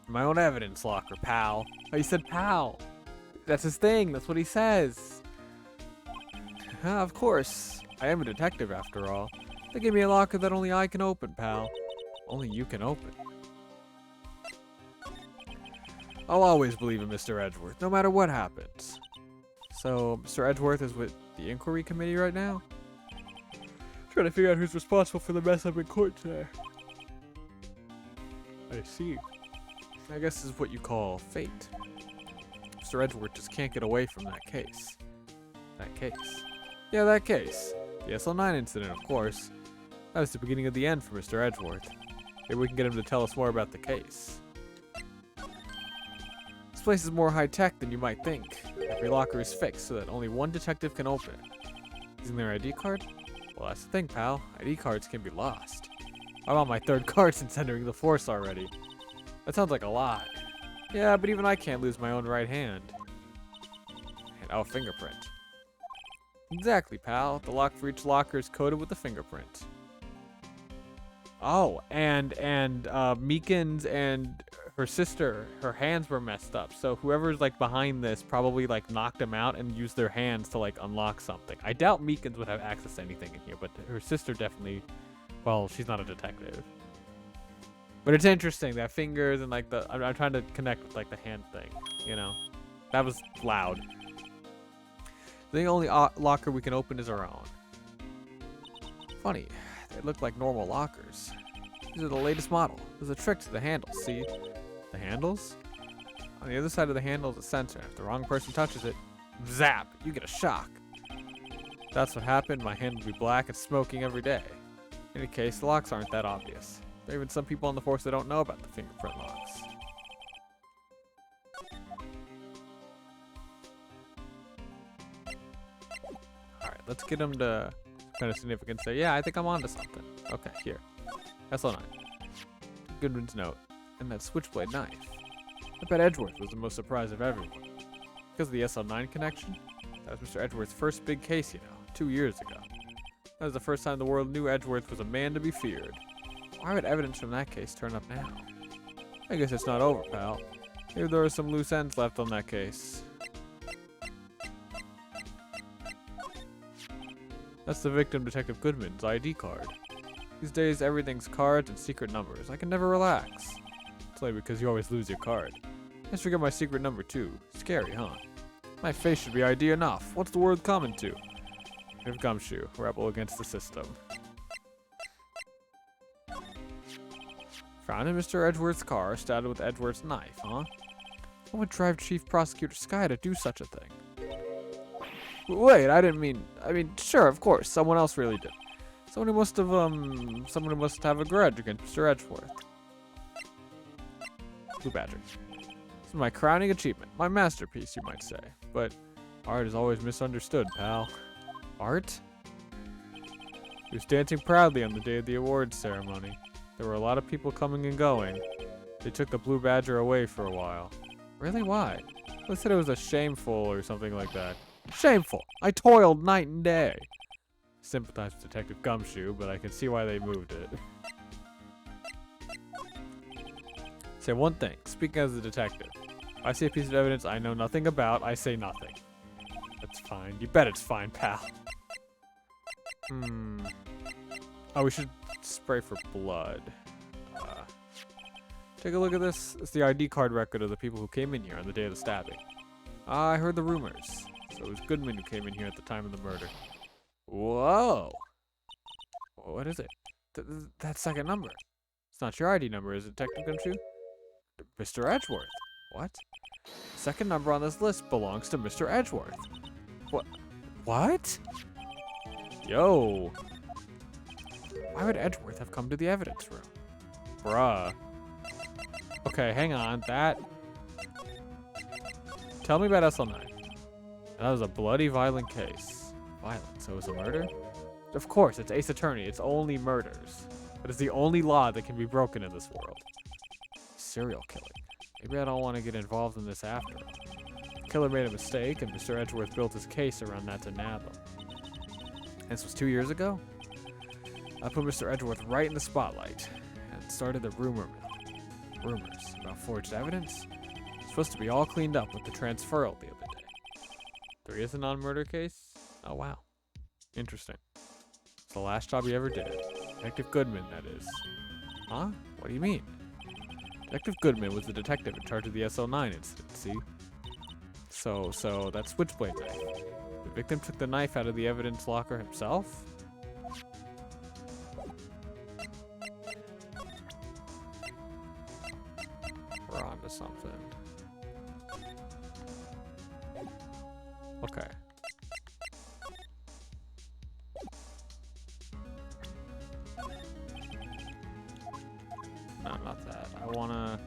My own evidence locker, pal. Oh, he said pal. That's his thing. That's what he says. Of course. I am a detective, after all. They gave me a locker that only I can open, pal. Only you can open. I'll always believe in Mr. Edgeworth, no matter what happens. So, Mr. Edgeworth is with the inquiry committee right now? Trying to figure out who's responsible for the mess up in court today. I see. I guess this is what you call fate. Mr. Edgeworth just can't get away from that case. That case. Yeah, that case. The SL9 incident, of course. That was the beginning of the end for Mr. Edgeworth. Maybe we can get him to tell us more about the case. This place is more high-tech than you might think. Every locker is fixed so that only one detective can open it. Using their ID card? Well, that's the thing, pal. ID cards can be lost. I'm on my third card since entering the force already. That sounds like a lot. Yeah, but even I can't lose my own right hand. And oh, fingerprint. Exactly, pal. The lock for each locker is coded with a fingerprint. Oh, and Meekins and her sister, her hands were messed up. So whoever's like behind this probably like knocked them out and used their hands to like unlock something. I doubt Meekins would have access to anything in here, but her sister definitely. Well, she's not a detective. But it's interesting that fingers and like the I'm trying to connect with like the hand thing, you know. That was loud. The only locker we can open is our own. Funny, they look like normal lockers. These are the latest model. There's a trick to the handles, see? The handles? On the other side of the handle is a sensor. If the wrong person touches it, Zap! You get a shock. If that's what happened, my hand would be black and smoking every day. In any case, the locks aren't that obvious. There are even some people on the force that don't know about the fingerprint locks. Alright, let's get him to kind of significant say, yeah, I think I'm onto something. Okay, here. SL9. Goodman's note. And that switchblade knife. I bet Edgeworth was the most surprised of everyone. Because of the SL9 connection? That was Mr. Edgeworth's first big case, 2 years ago. That was the first time the world knew Edgeworth was a man to be feared. Why would evidence from that case turn up now? I guess it's not over, pal. Maybe there are some loose ends left on that case. That's the victim, Detective Goodman's ID card. These days, everything's cards and secret numbers. I can never relax. It's only because you always lose your card. I just forget my secret number too. Scary, huh? My face should be ID enough. What's the world coming to? If Gumshoe, rebel against the system. Found in Mr. Edgeworth's car, stabbed with Edgeworth's knife, huh? What would drive Chief Prosecutor Sky to do such a thing? Wait, I mean, sure, of course, someone else really did. Someone who must have a grudge against Mr. Edgeworth. Blue Badger. This is my crowning achievement, my masterpiece, you might say. But art is always misunderstood, pal. Art? He was dancing proudly on the day of the awards ceremony. There were a lot of people coming and going. They took the Blue Badger away for a while. Really? Why? They said it was a shameful or something like that. Shameful! I toiled night and day! Sympathize with Detective Gumshoe, but I can see why they moved it. Say one thing, speaking as a detective. If I see a piece of evidence I know nothing about, I say nothing. That's fine. You bet it's fine, pal. Oh, we should spray for blood. Take a look at this. It's the ID card record of the people who came in here on the day of the stabbing. I heard the rumors. So it was Goodman who came in here at the time of the murder. Whoa! What is it? That second number. It's not your ID number, is it, Detective Gumshoe? Mr. Edgeworth. What? The second number on this list belongs to Mr. Edgeworth. What? Yo. Why would Edgeworth have come to the evidence room? Bruh. Okay, hang on. Tell me about SL9. That was a bloody, violent case. Violent, so it was a murder? Of course, it's Ace Attorney. It's only murders. But it's the only law that can be broken in this world. Serial killing. Maybe I don't want to get involved in this after. The killer made a mistake, and Mr. Edgeworth built his case around that to nab him. This was 2 years ago? I put Mr. Edgeworth right in the spotlight, and started the rumor mill. Rumors about forged evidence? It's supposed to be all cleaned up with the transferal the other day. There is a non-murder case? Oh, wow. Interesting. It's the last job he ever did. Detective Goodman, that is. Huh? What do you mean? Detective Goodman was the detective in charge of the SL9 incident, see? So that switchblade knife. The victim took the knife out of the evidence locker himself? We're on to something. Okay. No, not that. I wanna...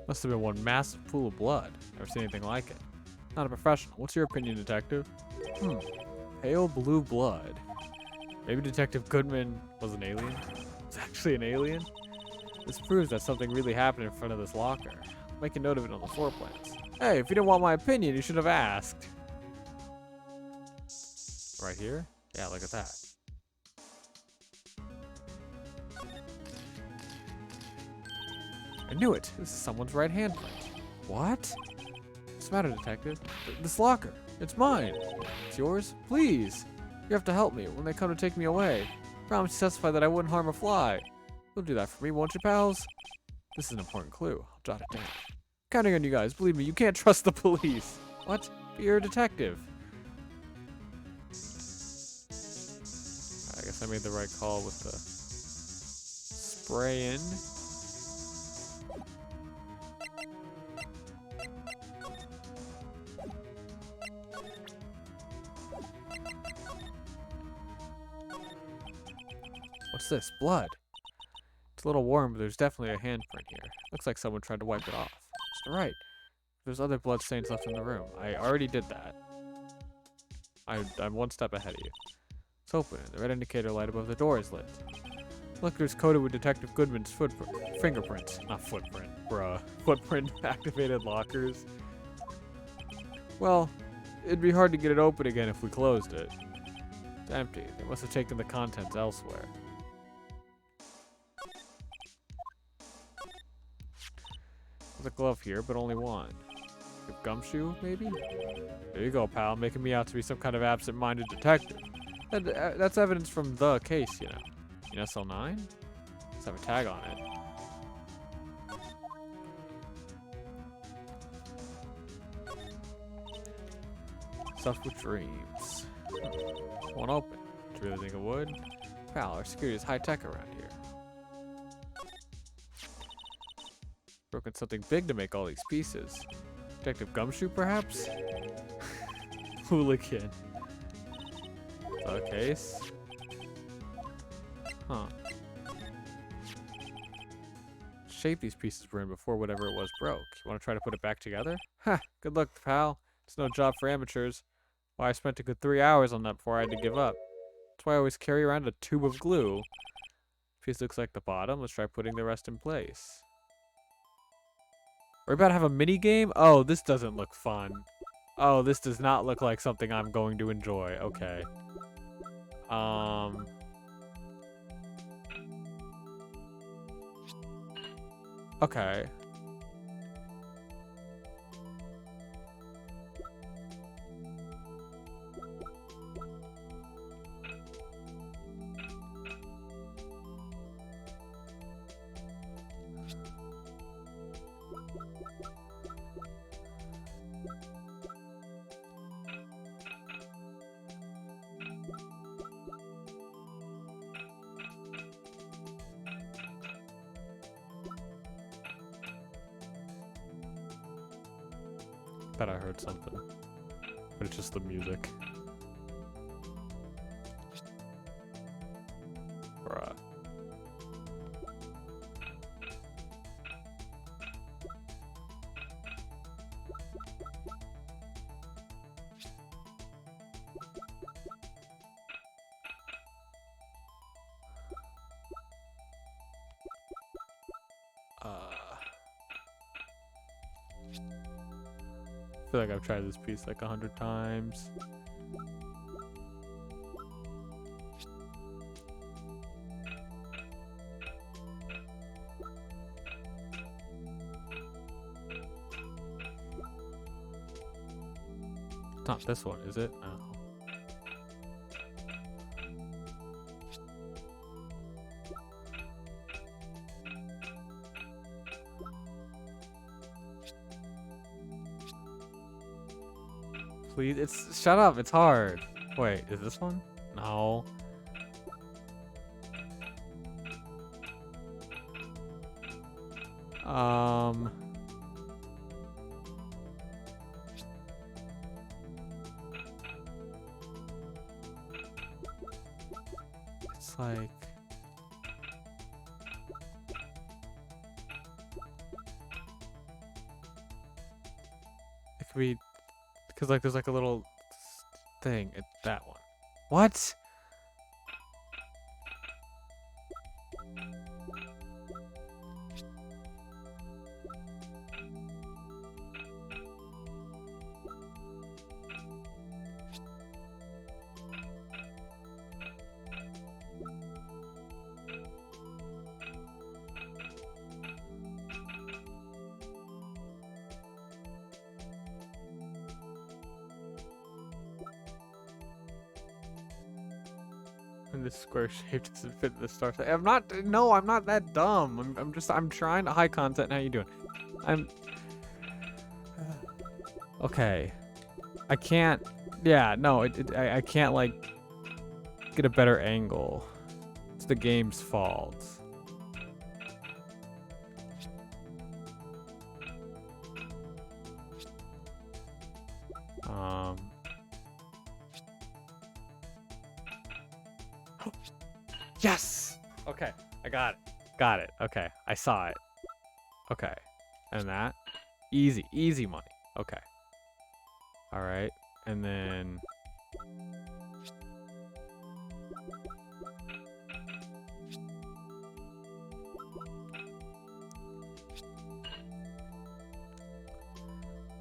Must have been one massive pool of blood. Never seen anything like it. Not a professional. What's your opinion, Detective? Pale blue blood. Maybe Detective Goodman was an alien? Was actually an alien? This proves that something really happened in front of this locker. Make a note of it on the floor plans. Hey, if you didn't want my opinion, you should have asked. Right here? Yeah, look at that. I knew it. This is someone's right hand print. What? What's the matter, Detective? This locker. It's mine. It's yours? Please. You have to help me when they come to take me away. Promise to testify that I wouldn't harm a fly. You'll do that for me, won't you, pals? This is an important clue. I'll jot it down. Counting on you guys. Believe me, you can't trust the police. What? You're a detective. I guess I made the right call with the spraying. What's this? Blood. It's a little warm, but there's definitely a handprint here. Looks like someone tried to wipe it off. It's right. There's other blood stains left in the room. I already did that. I'm one step ahead of you. It's open, and the red indicator light above the door is lit. Look, there's coated with Detective Goodman's fingerprints. Not footprint, bruh. Footprint activated lockers. Well, it'd be hard to get it open again if we closed it. It's empty. They must have taken the contents elsewhere. There's a glove here, but only one. A gumshoe, maybe? There you go, pal, making me out to be some kind of absent-minded detective. That's evidence from the case, you know. In SL9? Let's have a tag on it. Stuff with dreams. Won't open. Do you really think it would? Pal, our security is high-tech around here. Broken something big to make all these pieces. Detective Gumshoe, perhaps? Hooligan. The case? Huh. Shape these pieces were in before whatever it was broke. You want to try to put it back together? Ha! Good luck, pal. It's no job for amateurs. Why, I spent a good 3 hours on that before I had to give up. That's why I always carry around a tube of glue. Piece looks like the bottom. Let's try putting the rest in place. We're about to have a mini game? Oh, this doesn't look fun. Oh, this does not look like something I'm going to enjoy. Okay. Okay. Bet I heard something. But it's just the music. Bruh. I feel like I've tried this piece like 100 times. It's not this one, is it? No. Please, shut up, it's hard. Wait, is this one? No. It's like it could be because like there's like a little thing at that one. What? And this square shape doesn't fit the star. I'm not. No, I'm not that dumb. I'm trying to high content. How you doing? I'm. Okay. I can't. Yeah. No. I can't like get a better angle. It's the game's fault. Yes! Okay, I got it. Got it. Okay, I saw it. Okay, and that? Easy, easy money. Okay. All right, and then...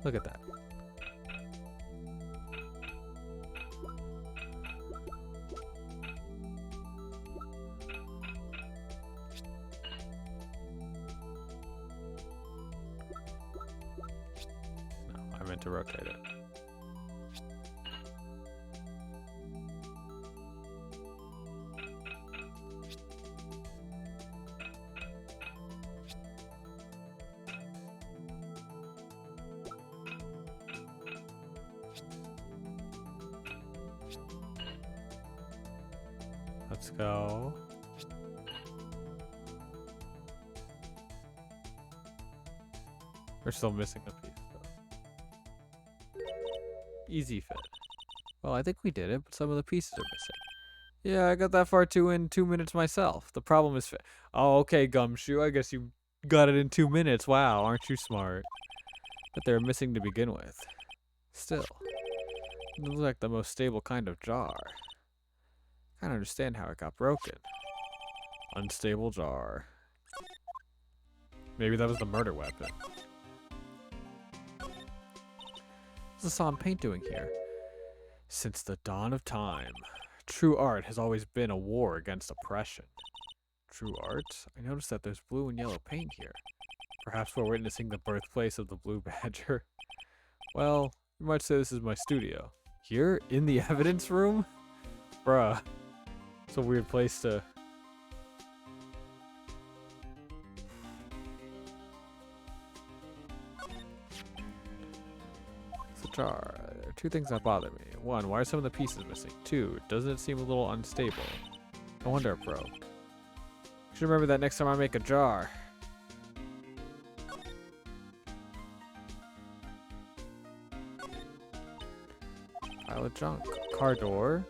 Look at that. No, I meant to rotate it. Let's go. We're still missing a piece, though. Easy fit. Well, I think we did it, but some of the pieces are missing. Yeah, I got that far too in 2 minutes myself. The problem is oh, okay, Gumshoe. I guess you got it in 2 minutes. Wow, aren't you smart? But they're missing to begin with. Still, it looks like the most stable kind of jar. I don't understand how it got broken. Unstable jar. Maybe that was the murder weapon. What's Hassan Paint doing here? Since the dawn of time, true art has always been a war against oppression. True art? I noticed that there's blue and yellow paint here. Perhaps we're witnessing the birthplace of the blue badger. Well, you might say this is my studio. Here? In the evidence room? Bruh. It's a weird place to... It's a jar. There are two things that bother me. One, why are some of the pieces missing? Two, doesn't it seem a little unstable? No wonder it broke. I should remember that next time I make a jar. Pile of junk. Car door.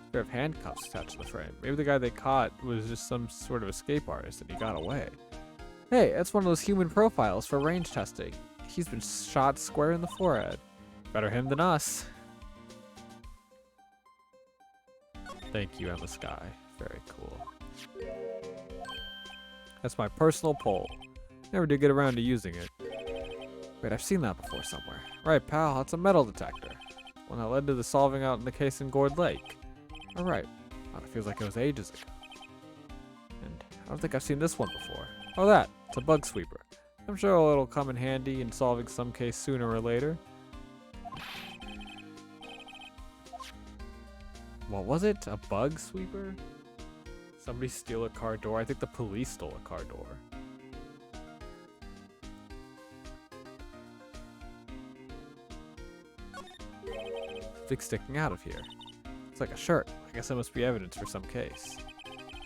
A pair of handcuffs attached to the frame. Maybe the guy they caught was just some sort of escape artist and he got away. Hey, that's one of those human profiles for range testing. He's been shot square in the forehead. Better him than us. Thank you, Emma Sky. Very cool. That's my personal pole. Never did get around to using it. Wait, I've seen that before somewhere. Right, pal, that's a metal detector. One that led to the solving out in the case in Gourd Lake. Alright. Wow, it feels like it was ages ago. And I don't think I've seen this one before. Oh, that. It's a bug sweeper. I'm sure it'll come in handy in solving some case sooner or later. What was it? A bug sweeper? Somebody steal a car door? I think the police stole a car door. Something sticking out of here. It's like a shirt. I guess that must be evidence for some case.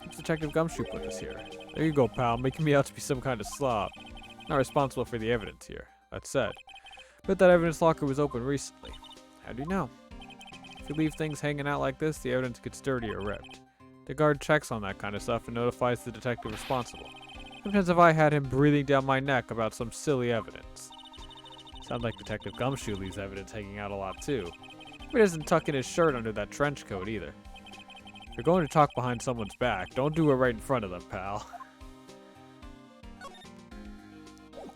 What's Detective Gumshoe put this here? There you go, pal, making me out to be some kind of slob. Not responsible for the evidence here. That said, bet that evidence locker was open recently. How do you know? If you leave things hanging out like this, the evidence gets dirty or ripped. The guard checks on that kind of stuff and notifies the detective responsible. Sometimes if I had him breathing down my neck about some silly evidence. Sounds like Detective Gumshoe leaves evidence hanging out a lot too. He doesn't tuck in his shirt under that trench coat either. If you're going to talk behind someone's back, don't do it right in front of them, pal.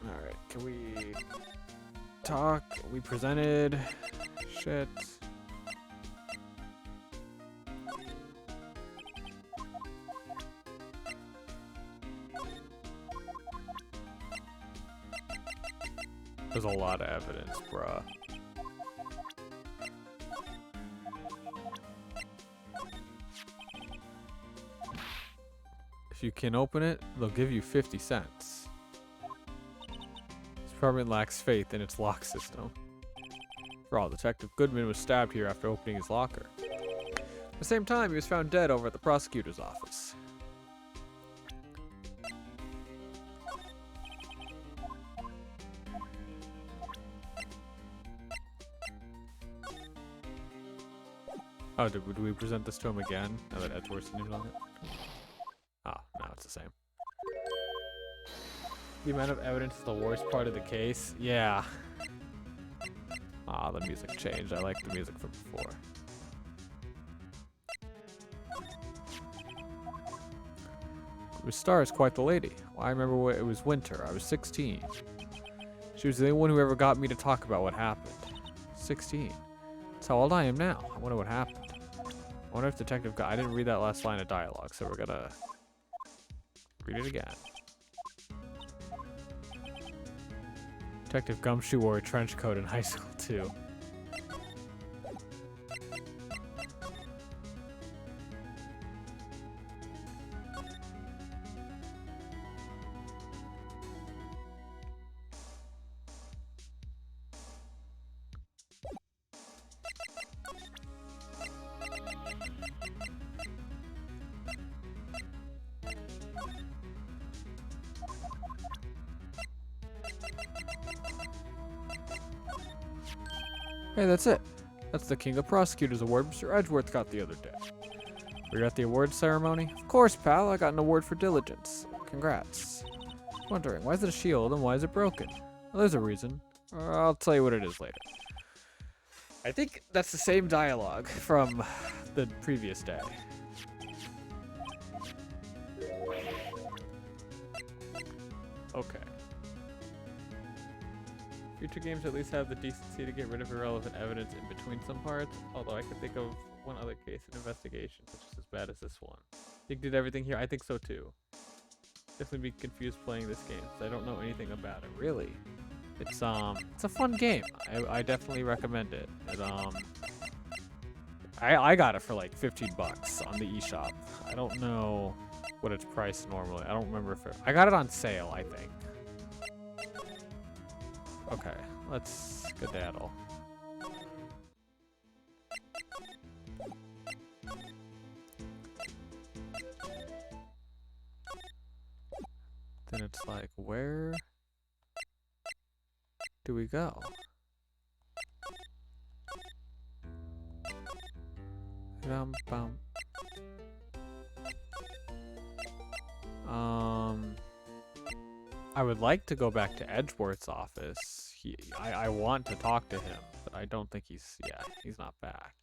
Alright, can we talk? We presented. Shit. There's a lot of evidence, bruh. If you can open it, they'll give you 50 cents. This apartment lacks faith in its lock system. For all, Detective Goodman was stabbed here after opening his locker. At the same time, he was found dead over at the prosecutor's office. Oh, did we present this to him again? Now that Edgeworth's named on it? Oh, no, it's the same. The amount of evidence is the worst part of the case? Yeah. Ah, the music changed. I like the music from before. The star is quite the lady. Well, I remember it was winter. I was 16. She was the only one who ever got me to talk about what happened. 16. That's how old I am now. I wonder what happened. I wonder if Detective I didn't read that last line of dialogue, so we're gonna read it again. Detective Gumshoe wore a trench coat in high school, too. Hey, that's it. That's the King of Prosecutors Award Mr. Edgeworth got the other day. Were you at the awards ceremony? Of course, pal. I got an award for diligence. Congrats. Wondering, why is it a shield and why is it broken? Well, there's a reason. I'll tell you what it is later. I think that's the same dialogue from the previous day. Okay. Future games at least have the decency to get rid of irrelevant evidence in between some parts, although I can think of one other case in investigation, which is as bad as this one. Think did everything here? I think so too. Definitely be confused playing this game, because I don't know anything about it. Really? It's a fun game. I definitely recommend it. I got it for like 15 bucks on the eShop. I don't know what it's priced normally. I don't remember if I got it on sale, I think. Okay, let's skedaddle. Then it's like, where do we go? Bum. I would like to go back to Edgeworth's office. I want to talk to him, but I don't think he's not back.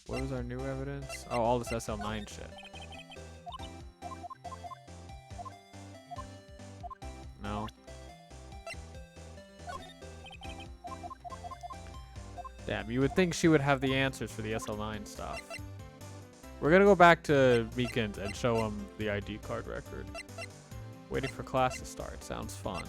What was our new evidence? Oh, all this SL9 shit. No. Damn, you would think she would have the answers for the SL9 stuff. We're gonna go back to Meekins and show him the ID card record. Waiting for class to start. Sounds fun.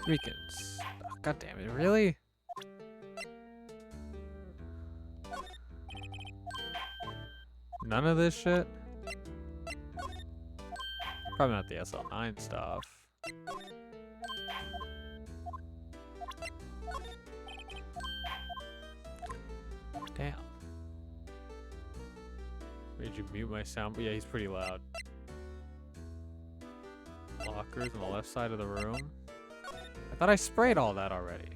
Meekins. Oh, God damn it, really? None of this shit? Probably not the SL9 stuff. Damn. Made you mute my sound? But yeah, he's pretty loud. Lockers on the left side of the room. I thought I sprayed all that already.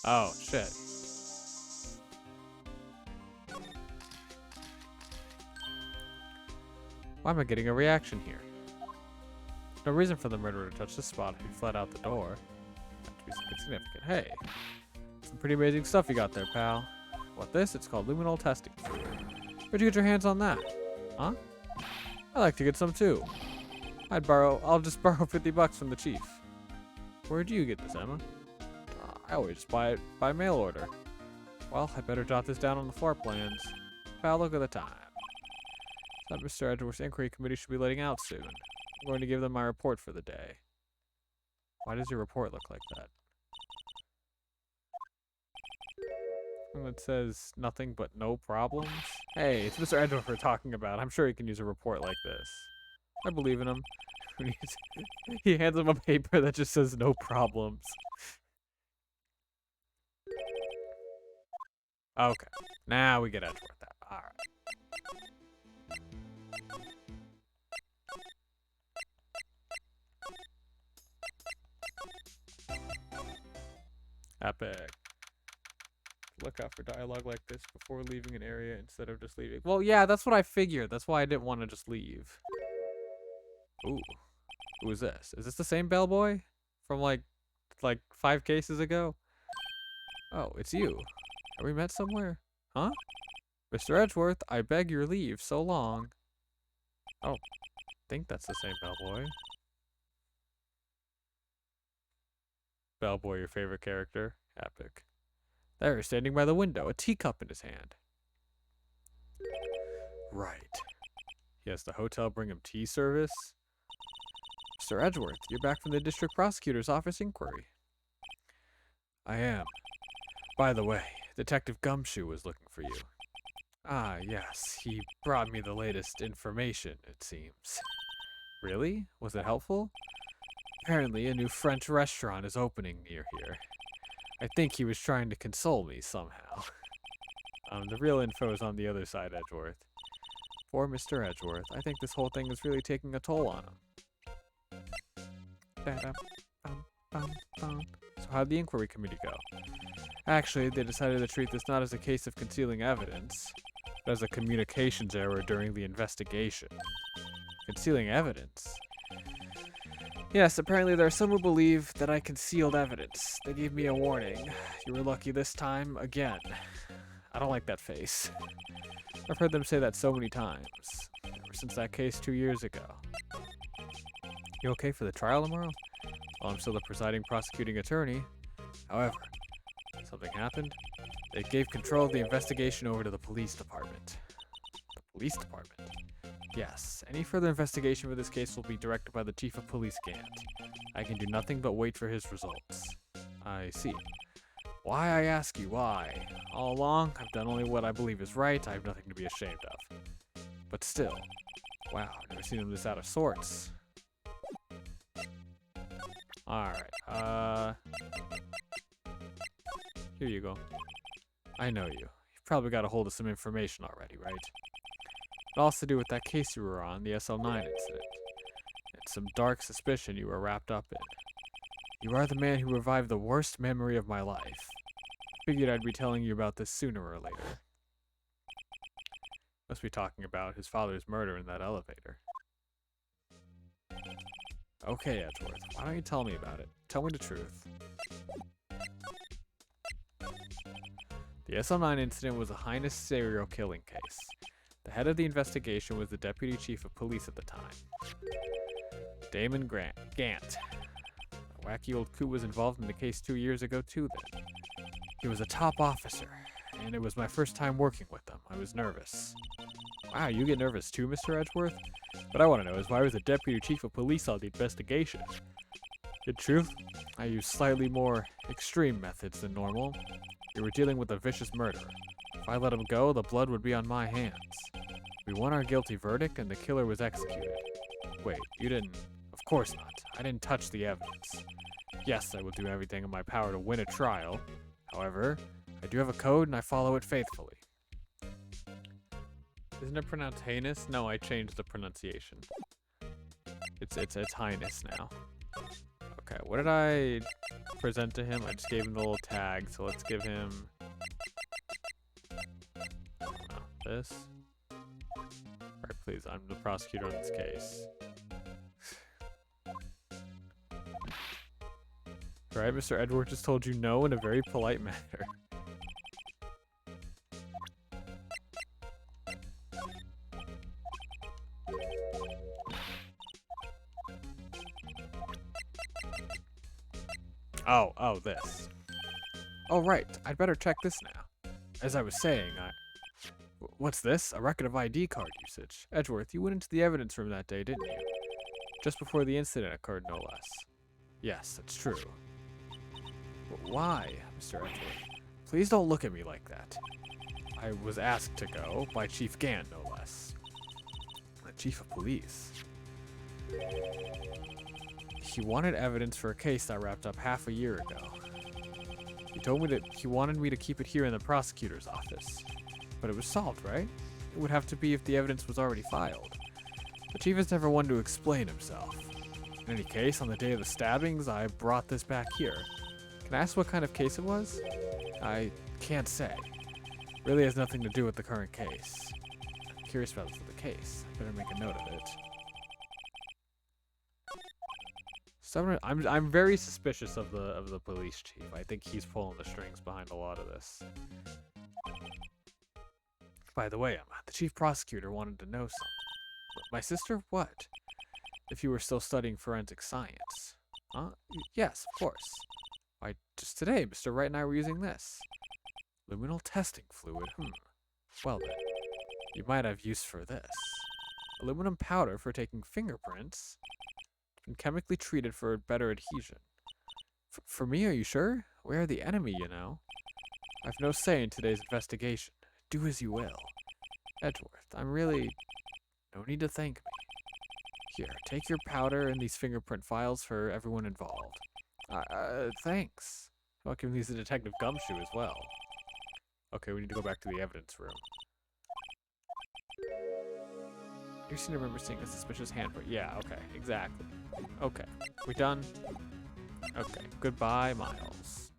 Oh, shit. Why am I getting a reaction here? No reason for the murderer to touch the spot if he fled out the door. That to be significant. Hey, some pretty amazing stuff you got there, pal. What this? It's called luminol testing fluid. Where'd you get your hands on that? Huh? I'd like to get some too. I'll just borrow 50 bucks from the chief. Where'd you get this, Emma? I always just buy it by mail order. Well, I better jot this down on the floor plans. Pal, look at the time. That Mr. Edgeworth's inquiry committee should be letting out soon. I'm going to give them my report for the day. Why does your report look like that? And it says nothing but no problems. Hey, it's Mr. Edgeworth we're talking about. I'm sure he can use a report like this. I believe in him. He hands him a paper that just says no problems. Okay, now we get Edgeworth out. Alright. Epic. Look out for dialogue like this before leaving an area instead of just leaving. Well, yeah, that's what I figured. That's why I didn't want to just leave. Ooh. Who is this? Is this the same bellboy from like 5 cases ago? Oh, it's you. Have we met somewhere? Huh? Mr. Edgeworth, I beg your leave. So long. Oh, I think that's the same bellboy. Bellboy, your favorite character? Epic. There, standing by the window, a teacup in his hand. Right. Yes, the hotel bring him tea service? Mr. Edgeworth, you're back from the district prosecutor's office inquiry. I am. By the way, Detective Gumshoe was looking for you. Ah, yes, he brought me the latest information, it seems. Really? Was it helpful? Apparently, a new French restaurant is opening near here. I think he was trying to console me somehow. The real info is on the other side, Edgeworth. Poor Mr. Edgeworth. I think this whole thing is really taking a toll on him. So how'd the inquiry committee go? Actually, they decided to treat this not as a case of concealing evidence, but as a communications error during the investigation. Concealing evidence? Yes, apparently there are some who believe that I concealed evidence. They gave me a warning. You were lucky this time, again. I don't like that face. I've heard them say that so many times, ever since that case 2 years ago. You okay for the trial tomorrow? Well, I'm still the presiding prosecuting attorney. However, something happened. They gave control of the investigation over to the police department. The police department? Yes, any further investigation for this case will be directed by the chief of police, Gant. I can do nothing but wait for his results. I see. Why, I ask you, why? All along, I've done only what I believe is right. I have nothing to be ashamed of. But still, wow, I've never seen him this out of sorts. Alright, here you go. I know you. You've probably got a hold of some information already, right? It all has to do with that case you were on, the SL9 incident. It's some dark suspicion you were wrapped up in. You are the man who revived the worst memory of my life. Figured I'd be telling you about this sooner or later. Must be talking about his father's murder in that elevator. Okay, Edgeworth, why don't you tell me about it? Tell me the truth. The SL9 incident was a heinous serial killing case. The head of the investigation was the deputy chief of police at the time, Damon Gant. A wacky old coup was involved in the case 2 years ago too then. He was a top officer, and it was my first time working with him. I was nervous. Wow, you get nervous too, Mr. Edgeworth? What I want to know is why was the deputy chief of police on the investigation? In truth, I used slightly more extreme methods than normal. We were dealing with a vicious murderer. If I let him go, the blood would be on my hands. We won our guilty verdict and the killer was executed. Wait, you didn't... Of course not. I didn't touch the evidence. Yes, I will do everything in my power to win a trial. However, I do have a code and I follow it faithfully. Isn't it pronounced heinous? No, I changed the pronunciation. It's highness now. Okay, what did I present to him? I just gave him the little tag, so let's give him... I don't know, this? Alright, please, I'm the prosecutor on this case. Right, Mr. Edward just told you no in a very polite manner. Oh, this. Oh, right. I'd better check this now. As I was saying, what's this? A record of ID card usage. Edgeworth, you went into the evidence room that day, didn't you? Just before the incident occurred, no less. Yes, that's true. But why, Mr. Edgeworth? Please don't look at me like that. I was asked to go by Chief Gant, no less. The Chief of Police. He wanted evidence for a case that wrapped up half a year ago. He wanted me to keep it here in the prosecutor's office. But it was solved, right? It would have to be if the evidence was already filed. The chief is never one to explain himself. In any case, on the day of the stabbings, I brought this back here. Can I ask what kind of case it was? I can't say. Really has nothing to do with the current case. I'm curious about the case. I better make a note of it. I'm very suspicious of the police chief. I think he's pulling the strings behind a lot of this. By the way, the chief prosecutor wanted to know something. My sister? What? If you were still studying forensic science. Huh? Yes, of course. Why, just today, Mr. Wright and I were using this. Luminal testing fluid. Well then, you might have use for this. Aluminum powder for taking fingerprints. Been chemically treated for better adhesion. For me, are you sure? We are the enemy, you know. I've no say in today's investigation. Do as you will. Edgeworth, I'm really... No need to thank me. Here, take your powder and these fingerprint files for everyone involved. Thanks. I'll give these to Detective Gumshoe as well. Okay, we need to go back to the evidence room. You seem to remember seeing a suspicious handprint. Yeah, okay, exactly. Okay, we done? Okay, goodbye, Miles.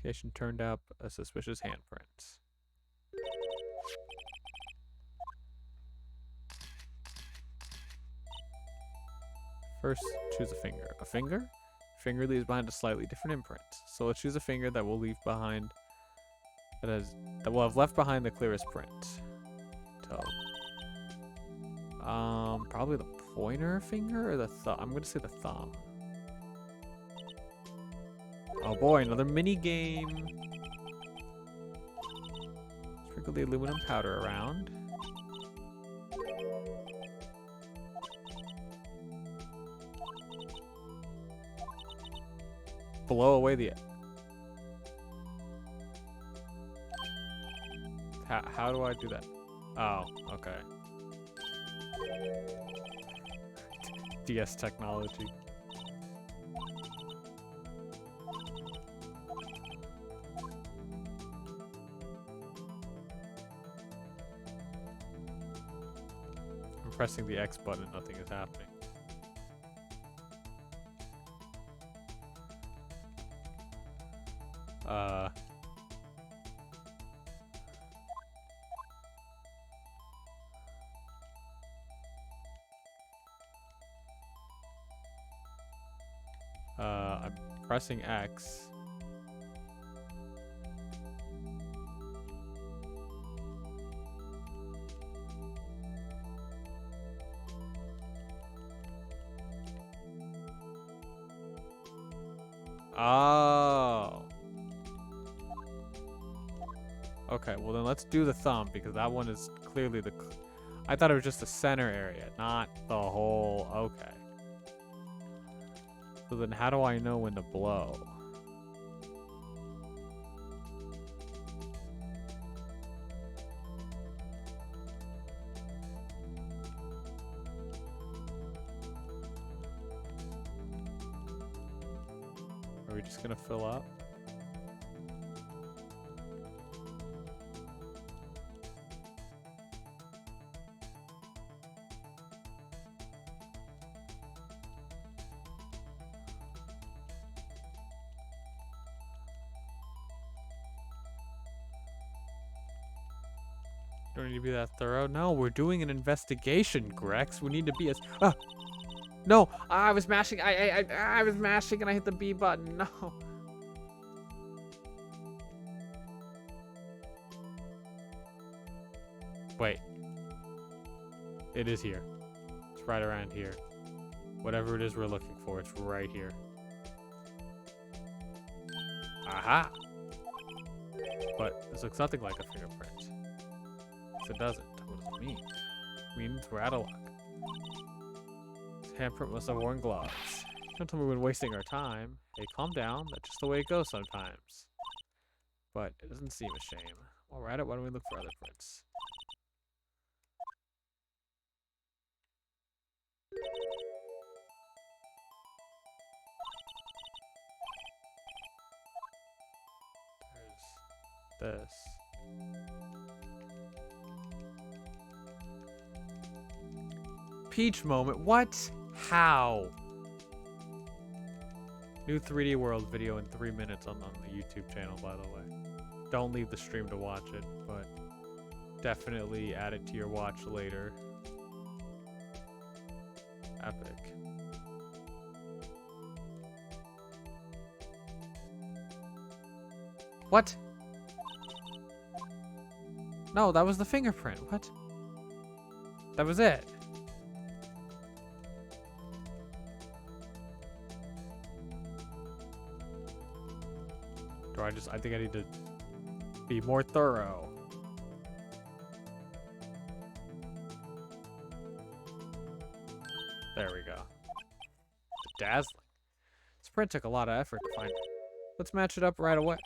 Investigation turned up a suspicious handprint. First, choose a finger. A finger? Finger leaves behind a slightly different imprint. So let's choose a finger that will leave behind that will have left behind the clearest print. Probably the pointer finger or the thumb. I'm gonna say the thumb. Oh boy, another mini game. Sprinkle the aluminum powder around. Blow away the... How do I do that? Oh, okay. DS technology. I'm pressing the X button, nothing is happening. I'm pressing X. Oh. Okay, well then let's do the thumb because that one is clearly the... I thought it was just the center area, not the whole... Okay. So then how do I know when to blow? Are we just gonna fill up? Don't need to be that thorough. No, we're doing an investigation, Grex. We need to be as... Ah! No, I was mashing. I was mashing and I hit the B button. No. Wait. It is here. It's right around here. Whatever it is we're looking for, it's right here. Aha! But this looks nothing like a fingerprint. Yes, it doesn't. What does it mean? It means we're out of luck. This handprint must have worn gloves. Don't tell me we're wasting our time. Hey, calm down. That's just the way it goes sometimes. But it doesn't seem a shame. While we're at it, why don't we look for other prints? There's this. Peach moment. What? How? New 3D World video in 3 minutes on the YouTube channel, by the way. Don't leave the stream to watch it, but definitely add it to your watch later. Epic. What? No, that was the fingerprint. What? That was it. I think I need to be more thorough. There we go. Dazzling. This print took a lot of effort to find it. Let's match it up right away.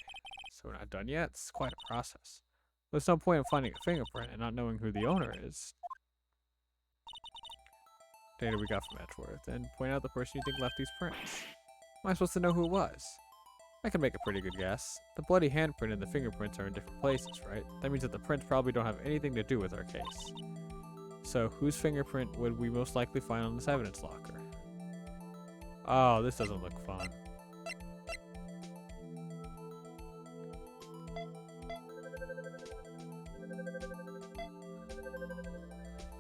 So we're not done yet. It's quite a process. There's no point in finding a fingerprint and not knowing who the owner is. Data we got from Edgeworth, and point out the person you think left these prints. Am I supposed to know who it was? I can make a pretty good guess. The bloody handprint and the fingerprints are in different places, right? That means that the prints probably don't have anything to do with our case. So, whose fingerprint would we most likely find on this evidence locker? Oh, this doesn't look fun.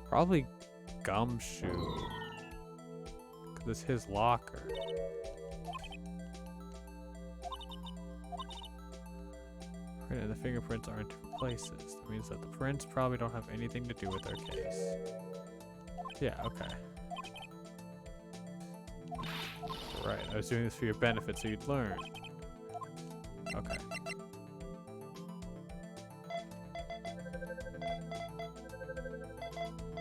Probably Gumshoe. Because it's his locker. And the fingerprints are in different places. That means that the prints probably don't have anything to do with our case. Yeah, okay. Right, I was doing this for your benefit so you'd learn. Okay.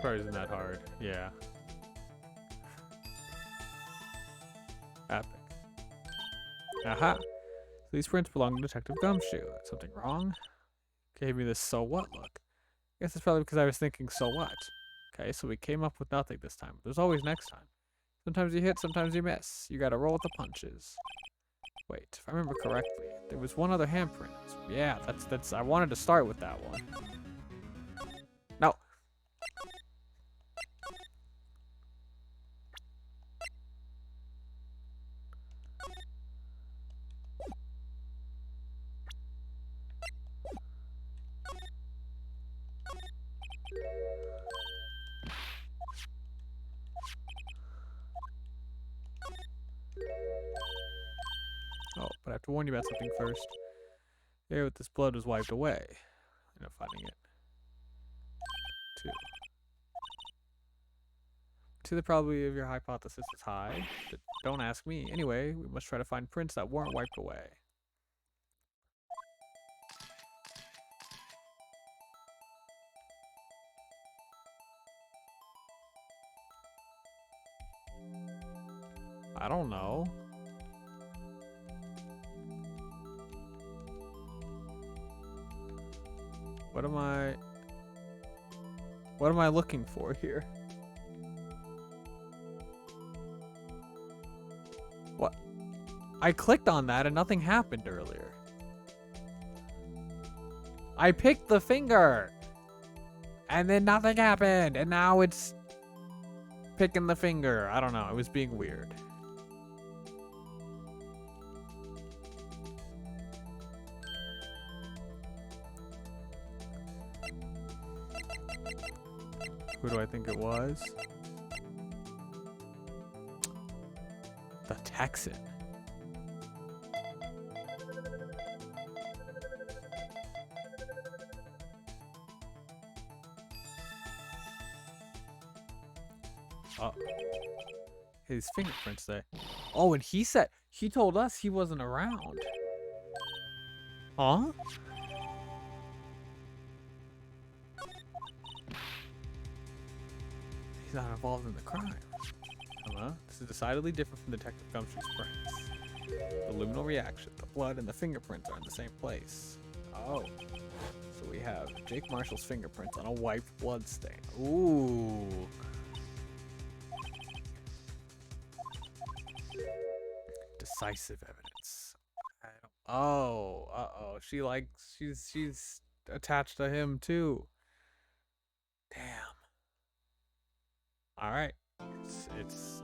Probably isn't that hard. Yeah. Epic. Aha! These prints belong to Detective Gumshoe. Something wrong? Gave me this so what look. Guess it's probably because I was thinking so what. Okay, so we came up with nothing this time. There's always next time. Sometimes you hit, sometimes you miss. You gotta roll with the punches. Wait, if I remember correctly, there was one other handprint. Yeah, that's I wanted to start with that one. No. Oh, but I have to warn you about something first. Here with this blood was wiped away. I'm not finding it. 2. To the probability of your hypothesis is high, but don't ask me. Anyway, we must try to find prints that weren't wiped away. I don't know. What am I looking for here? What? I clicked on that and nothing happened earlier. I picked the finger! And then nothing happened! And now it's picking the finger. I don't know. It was being weird. Who do I think it was? The Texan. Oh. His fingerprints there. Oh, and he told us he wasn't around. Huh? He's not involved in the crime. Huh? This is decidedly different from Detective Gumshoe's prints. The luminal reaction, the blood, and the fingerprints are in the same place. Oh. So we have Jake Marshall's fingerprints on a wiped blood stain. Ooh. Decisive evidence. Oh, uh-oh. She's attached to him too. Damn. All right. It's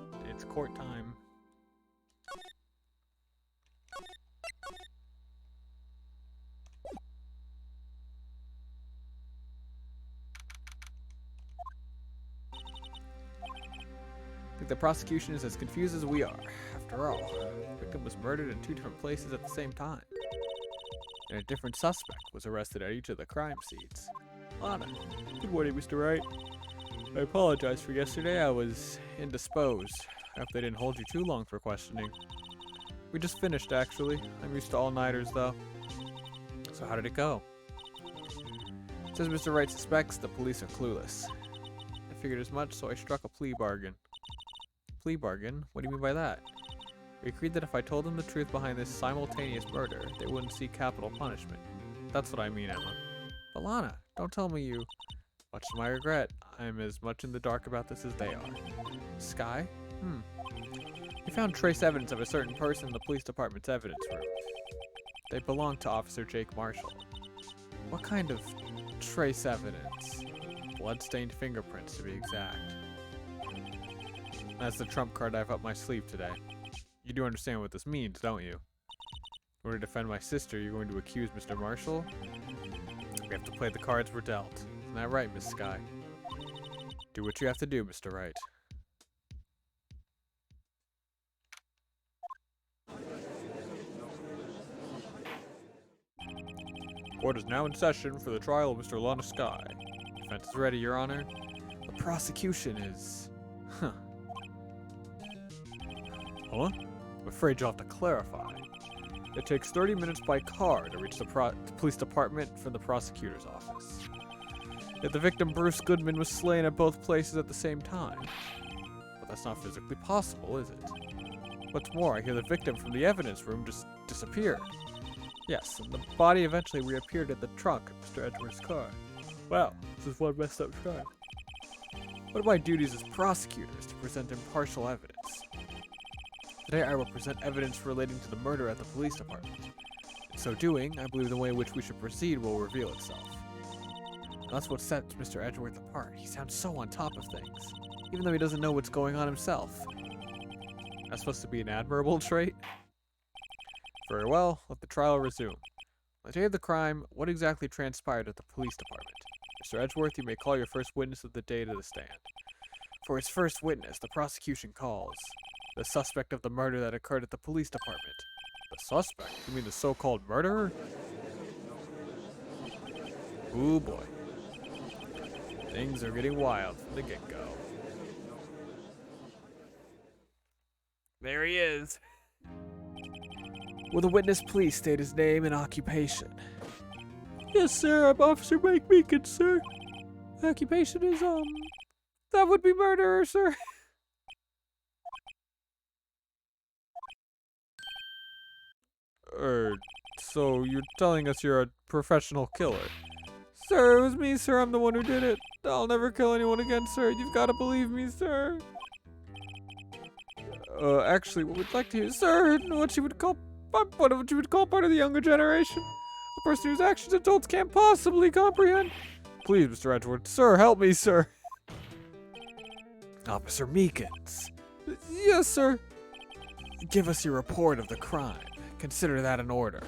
court time. I think the prosecution is as confused as we are. After all, the victim was murdered in 2 different places at the same time. And a different suspect was arrested at each of the crime scenes. Lana. Good morning, Mr. Wright. I apologize for yesterday. I was indisposed. I hope they didn't hold you too long for questioning. We just finished, actually. I'm used to all-nighters, though. So how did it go? It says Mr. Wright suspects the police are clueless. I figured as much, so I struck a plea bargain. Plea bargain? What do you mean by that? We agreed that if I told them the truth behind this simultaneous murder, they wouldn't see capital punishment. That's what I mean, Emma. But Lana, don't tell me you... Much to my regret, I'm as much in the dark about this as they are. Sky? We found trace evidence of a certain person in the police department's evidence room. They belong to Officer Jake Marshall. What kind of trace evidence? Blood-stained fingerprints, to be exact. That's the trump card I have up my sleeve today. You do understand what this means, don't you? In order to defend my sister, you're going to accuse Mr. Marshall? We have to play the cards we're dealt. Isn't that right, Miss Sky? Do what you have to do, Mr. Wright. Court is now in session for the trial of Mr. Lana Sky. Defense is ready, Your Honor. The prosecution is... Huh? I'm afraid you'll have to clarify. It takes 30 minutes by car to reach the police department from the prosecutor's office. Yet the victim, Bruce Goodman, was slain at both places at the same time. But that's not physically possible, is it? What's more, I hear the victim from the evidence room just disappeared. Yes, and the body eventually reappeared in the trunk of Mr. Edgeworth's car. Wow, this is one messed up trial. One of my duties as prosecutor is to present impartial evidence. Today I will present evidence relating to the murder at the police department. In so doing, I believe the way in which we should proceed will reveal itself. And that's what sets Mr. Edgeworth apart. He sounds so on top of things, even though he doesn't know what's going on himself. That's supposed to be an admirable trait? Very well, let the trial resume. On the day of the crime, what exactly transpired at the police department? Mr. Edgeworth, you may call your first witness of the day to the stand. For its first witness, the prosecution calls the suspect of the murder that occurred at the police department. The suspect? You mean the so-called murderer? Ooh boy. Things are getting wild from the get-go. There he is. Will the witness please state his name and occupation? Yes, sir. I'm Officer Mike Meekins, sir. Occupation is, that would be murderer, sir. So you're telling us you're a professional killer? Sir, it was me, sir. I'm the one who did it. I'll never kill anyone again, sir. You've got to believe me, sir. Actually, what we'd like to hear, sir, what you would call part of the younger generation. A person whose actions adults can't possibly comprehend. Please, Mr. Edgeworth. Sir, help me, sir. Officer Meekins. Yes, sir. Give us your report of the crime. Consider that an order.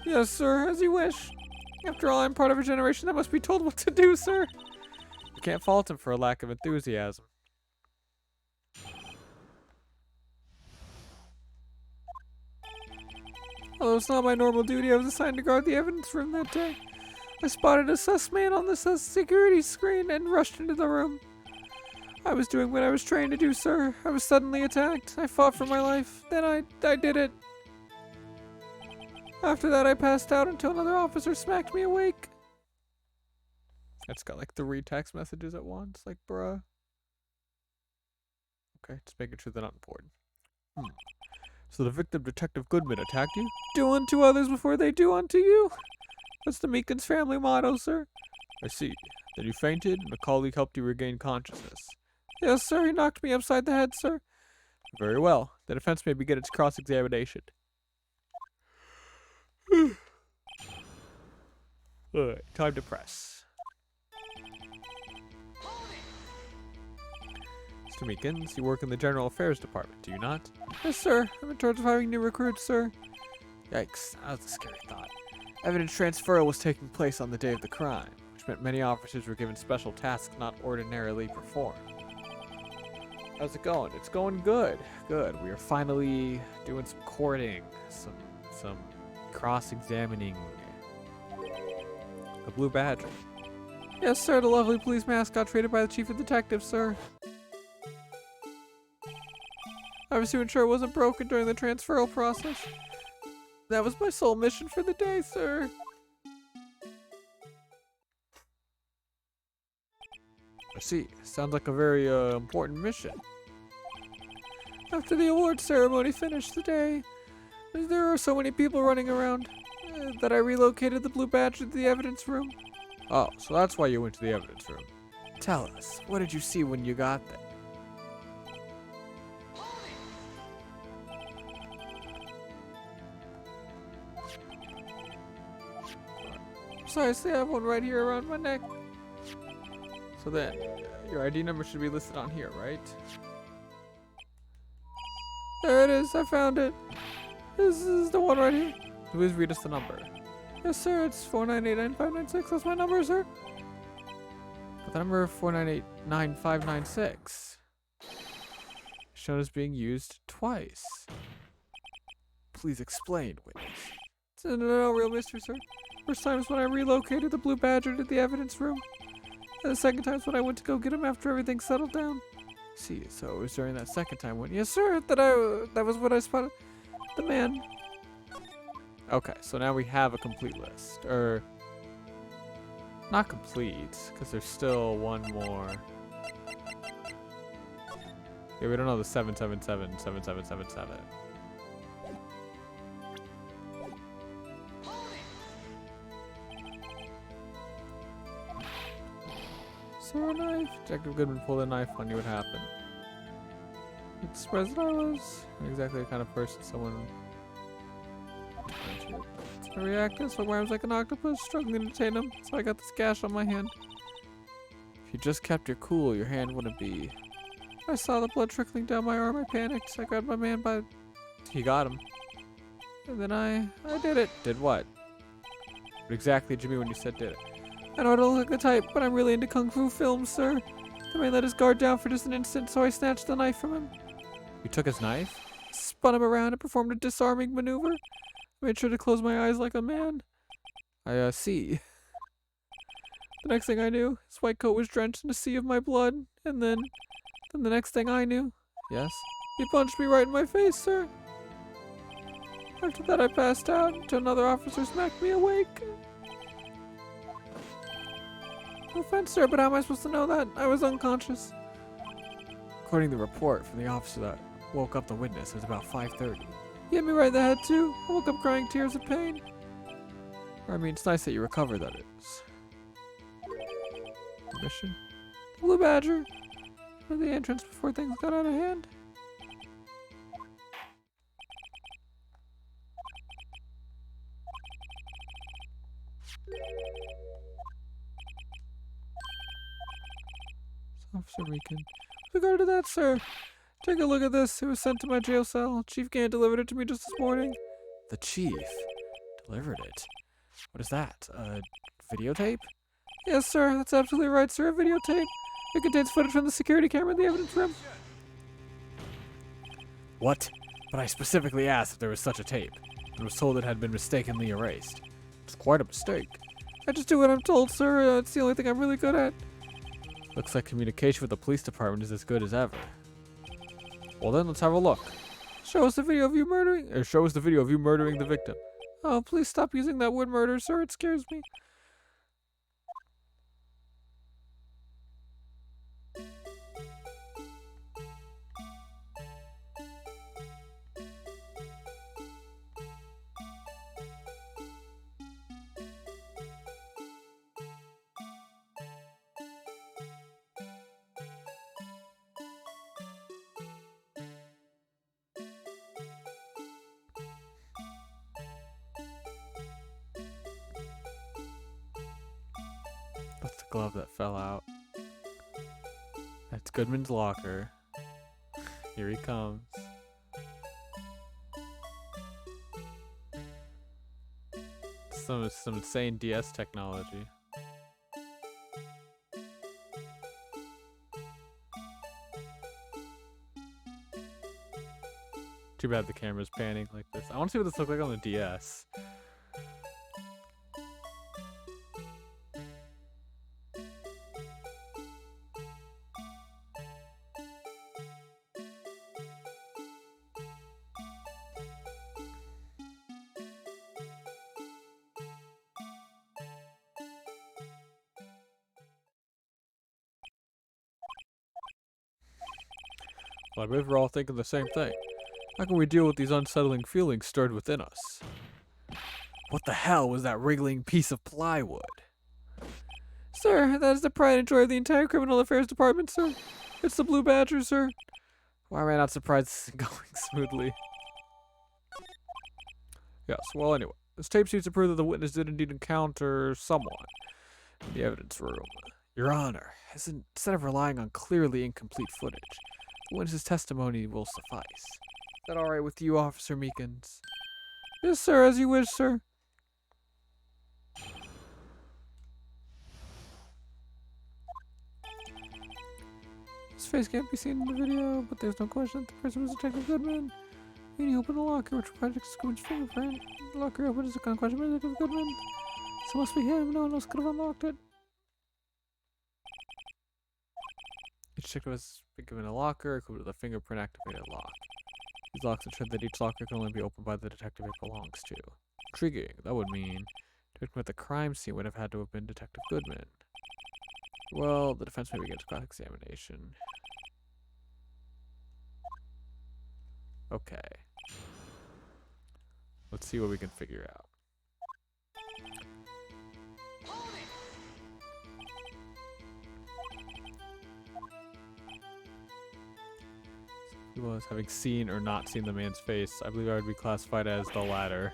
Yes, sir, as you wish. After all, I'm part of a generation that must be told what to do, sir. You can't fault him for a lack of enthusiasm. Although it's not my normal duty, I was assigned to guard the evidence room that day. I spotted a sus man on the security screen and rushed into the room. I was doing what I was trained to do, sir. I was suddenly attacked. I fought for my life. Then I did it. After that, I passed out until another officer smacked me awake. It's got like 3 text messages at once, like, bruh. Okay, just making sure they're not important. So the victim, Detective Goodman, attacked you? Do unto others before they do unto you. That's the Meekins family motto, sir. I see. Then you fainted, and a colleague helped you regain consciousness. Yes, sir. He knocked me upside the head, sir. Very well. The defense may begin its cross-examination. Alright, time to press. Mr. Meekins, you work in the General Affairs Department, do you not? Yes, sir. I'm in charge of hiring new recruits, sir. Yikes, that was a scary thought. Evidence transfer was taking place on the day of the crime, which meant many officers were given special tasks not ordinarily performed. How's it going? It's going good. Good. We are finally doing some courting, some cross-examining. The Blue Badger. Yes, sir. The lovely police mascot traded by the chief of detectives, sir. I was to ensure it wasn't broken during the transferal process. That was my sole mission for the day, sir. I see. Sounds like a very important mission. After the award ceremony finished today, there are so many people running around that I relocated the Blue Badger to the evidence room. Oh, so that's why you went to the evidence room. Tell us, what did you see when you got there? Precisely, I have one right here around my neck. So then, your ID number should be listed on here, right? There it is, I found it. This is the one right here. Please read us the number. Yes, sir, it's 4989596. That's my number, sir. But the number 4989596 shown as being used twice. Please explain, witness. It's no real mystery, sir. First time is when I relocated the Blue Badger to the evidence room. And the second time is when I went to go get him after everything settled down. See, so it was during that second time when, yes sir, that was when I spotted the man. Okay, so now we have a complete list. Or, not complete, because there's still one more. Yeah, we don't know the 7777777. So a knife. Detective Goodman pulled a knife on you. What happened? It's surprised that I was not exactly the kind of person someone. I reacted, so my arms like an octopus, struggling to detain him. So I got this gash on my hand. If you just kept your cool, your hand wouldn't be. I saw the blood trickling down my arm. I panicked. I grabbed my man by. He got him. And then I did it. Did what? What exactly did you mean when you said did it? I know I don't look like the type, but I'm really into kung fu films, sir. The man let his guard down for just an instant, so I snatched the knife from him. You took his knife? Spun him around and performed a disarming maneuver. I made sure to close my eyes like a man. I see. The next thing I knew, his white coat was drenched in a sea of my blood, and then the next thing I knew, yes, he punched me right in my face, sir. After that, I passed out until another officer smacked me awake. No offense, sir, but how am I supposed to know that? I was unconscious. According to the report from the officer that woke up the witness, it was about 5:30. He hit me right in the head, too. I woke up crying tears of pain. I mean, it's nice that you recovered, that is. Mission? Blue Badger. At the entrance before things got out of hand. Officer Meekin. With regard to that, sir, take a look at this. It was sent to my jail cell. Chief Gant delivered it to me just this morning. The chief delivered it? What is that? A videotape? Yes, sir. That's absolutely right, sir. A videotape. It contains footage from the security camera in the evidence room. What? But I specifically asked if there was such a tape. and was told it had been mistakenly erased. It's quite a mistake. I just do what I'm told, sir. It's the only thing I'm really good at. Looks like communication with the police department is as good as ever. Well then, let's have a look. Show us the video of you murdering, or show us the video of you murdering the victim. Oh, please stop using that word murder, sir. It scares me. That's the glove that fell out. That's Goodman's locker. Here he comes. Some insane DS technology. Too bad the camera's panning like this. I want to see what this looks like on the DS. Well, I believe we're all thinking the same thing. How can we deal with these unsettling feelings stirred within us? What the hell was that wriggling piece of plywood? Sir, that is the pride and joy of the entire criminal affairs department, sir. It's the Blue Badger, sir. Why am I not surprised this is going smoothly? Yes, well anyway, this tape seems to prove that the witness did indeed encounter someone in the evidence room. Your Honor, instead of relying on clearly incomplete footage, the witness's testimony will suffice. Is that alright with you, Officer Meekins? Yes, sir, as you wish, sir. His face can't be seen in the video, but there's no question that the person was Detective Goodman. When he opened the locker, which project Scoot's fingerprint, the locker opened as a unquestioned Detective Goodman. So it must be him. No one else could have unlocked it. Each detective has been given a locker equipped with a fingerprint activated lock. These locks ensure that each locker can only be opened by the detective it belongs to. Intriguing. That would mean the victim at the crime scene would have had to have been Detective Goodman. Well, the defense may begin its cross-examination. Okay. Let's see what we can figure out. People as having seen or not seen the man's face. I believe I would be classified as the latter.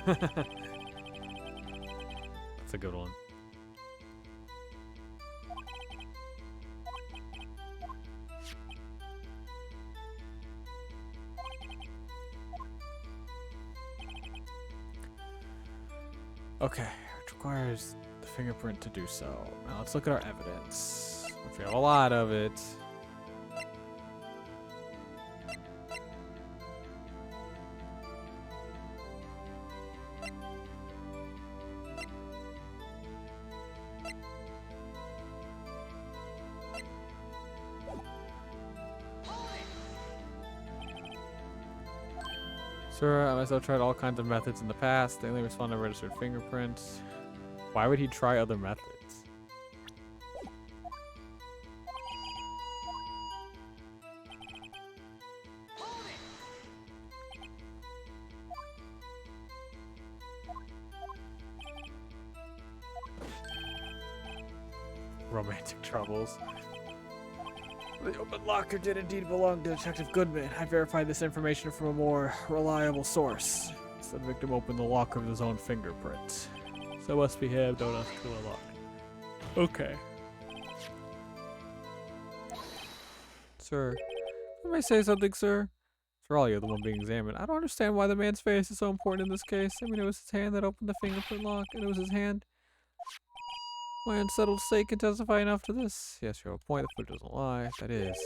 That's a good one. Okay, it requires the fingerprint to do so. Now let's look at our evidence, which we have a lot of it. Sir, I myself tried all kinds of methods in the past. They only respond to registered fingerprints. Why would he try other methods? Romantic troubles. The open locker did indeed belong to Detective Goodman. I verified this information from a more reliable source. So the victim opened the locker with his own fingerprint. So must be him, don't ask to unlock. Okay. Sir, let me say something, sir. For all, you're the one being examined. I don't understand why the man's face is so important in this case. I mean, it was his hand that opened the fingerprint lock, and it was his hand. My unsettled state can testify enough to this. Yes, you have a point. The footage doesn't lie. That is,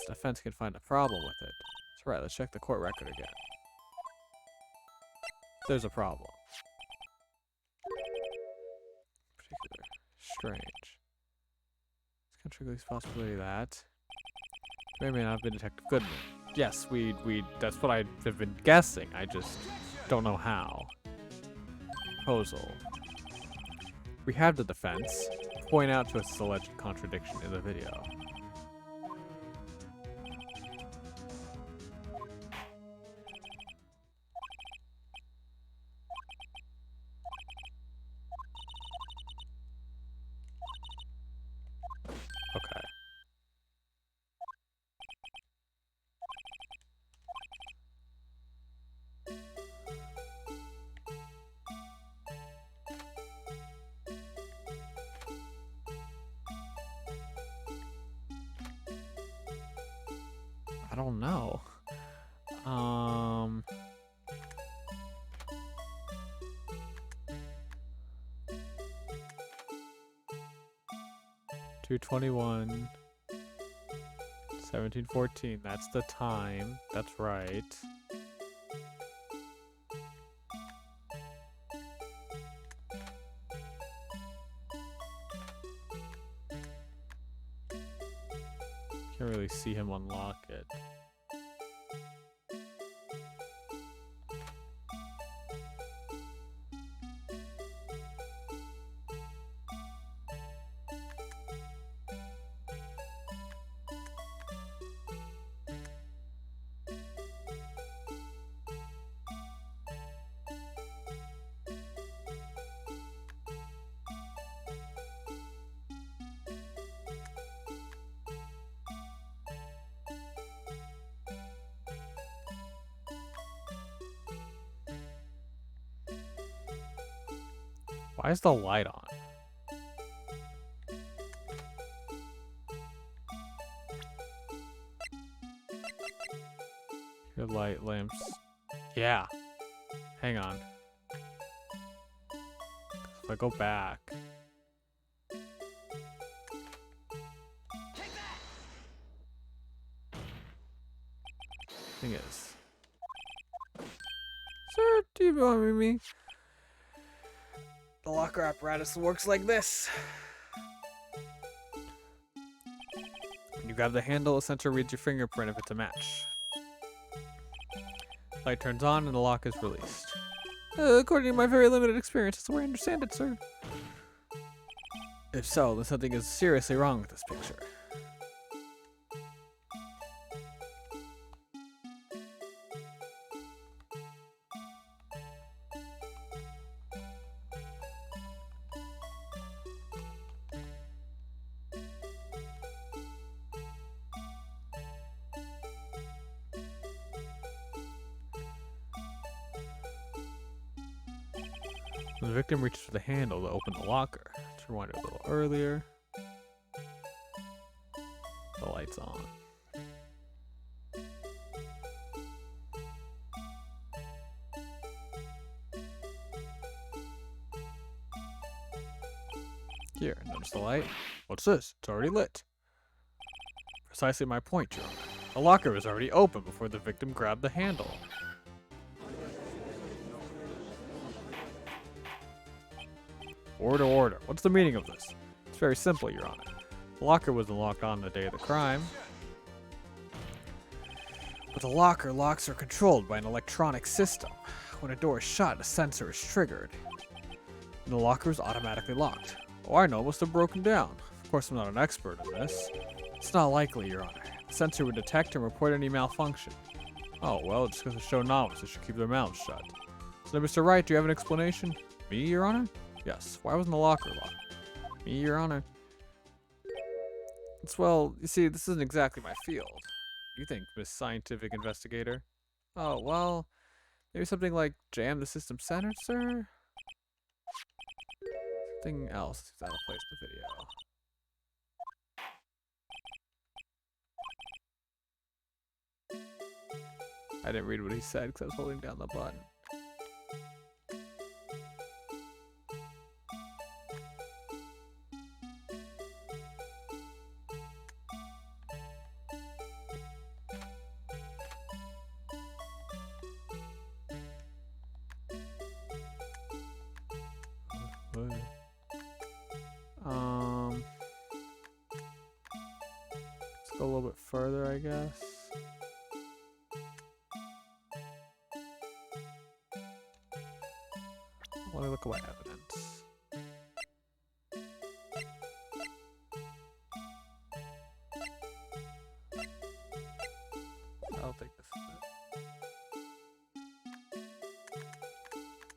the defense can find a problem with it. That's right. Let's check the court record again. There's a problem. Particular. Strange. This can trigger the possibility that may or may not have been Detective Goodman. Yes, that's what I have been guessing. I just don't know how. Proposal. We have the defense. Point out to us this alleged contradiction in the video. Okay. I don't know. 2:21, 17:14. That's the time. That's right. Can't really see him unlock it. Why is the light on? Your light lamps. Yeah. Hang on. If I go back. Thing is. Sir, do you remember me? The locker apparatus works like this. When you grab the handle, the sensor reads your fingerprint if it's a match. Light turns on and the lock is released. According to my very limited experience, that's the way I understand it, sir. If so, then something is seriously wrong with this picture. The victim reaches for the handle to open the locker. Let's rewind it a little earlier. The light's on. Here, notice the light? What's this? It's already lit. Precisely my point, Joe. The locker was already open before the victim grabbed the handle. Order, order. What's the meaning of this? It's very simple, Your Honor. The locker wasn't locked on the day of the crime. But the locker locks are controlled by an electronic system. When a door is shut, a sensor is triggered. And the locker is automatically locked. Oh, I know, it must have broken down. Of course, I'm not an expert in this. It's not likely, Your Honor. The sensor would detect and report any malfunction. Oh, well, it's because to show novices should keep their mouths shut. So, Mr. Wright, do you have an explanation? Me, Your Honor? Yes. Why wasn't the locker locked? Me, Your Honor. It's, well, you see, this isn't exactly my field. You think, Miss Scientific Investigator? Oh, well, Maybe something like jam the system sensor? Something else that'll place the video. I didn't read what he said because I was holding down the button. Let's go a little bit further, I guess. Let me look at my evidence. I don't think this is it.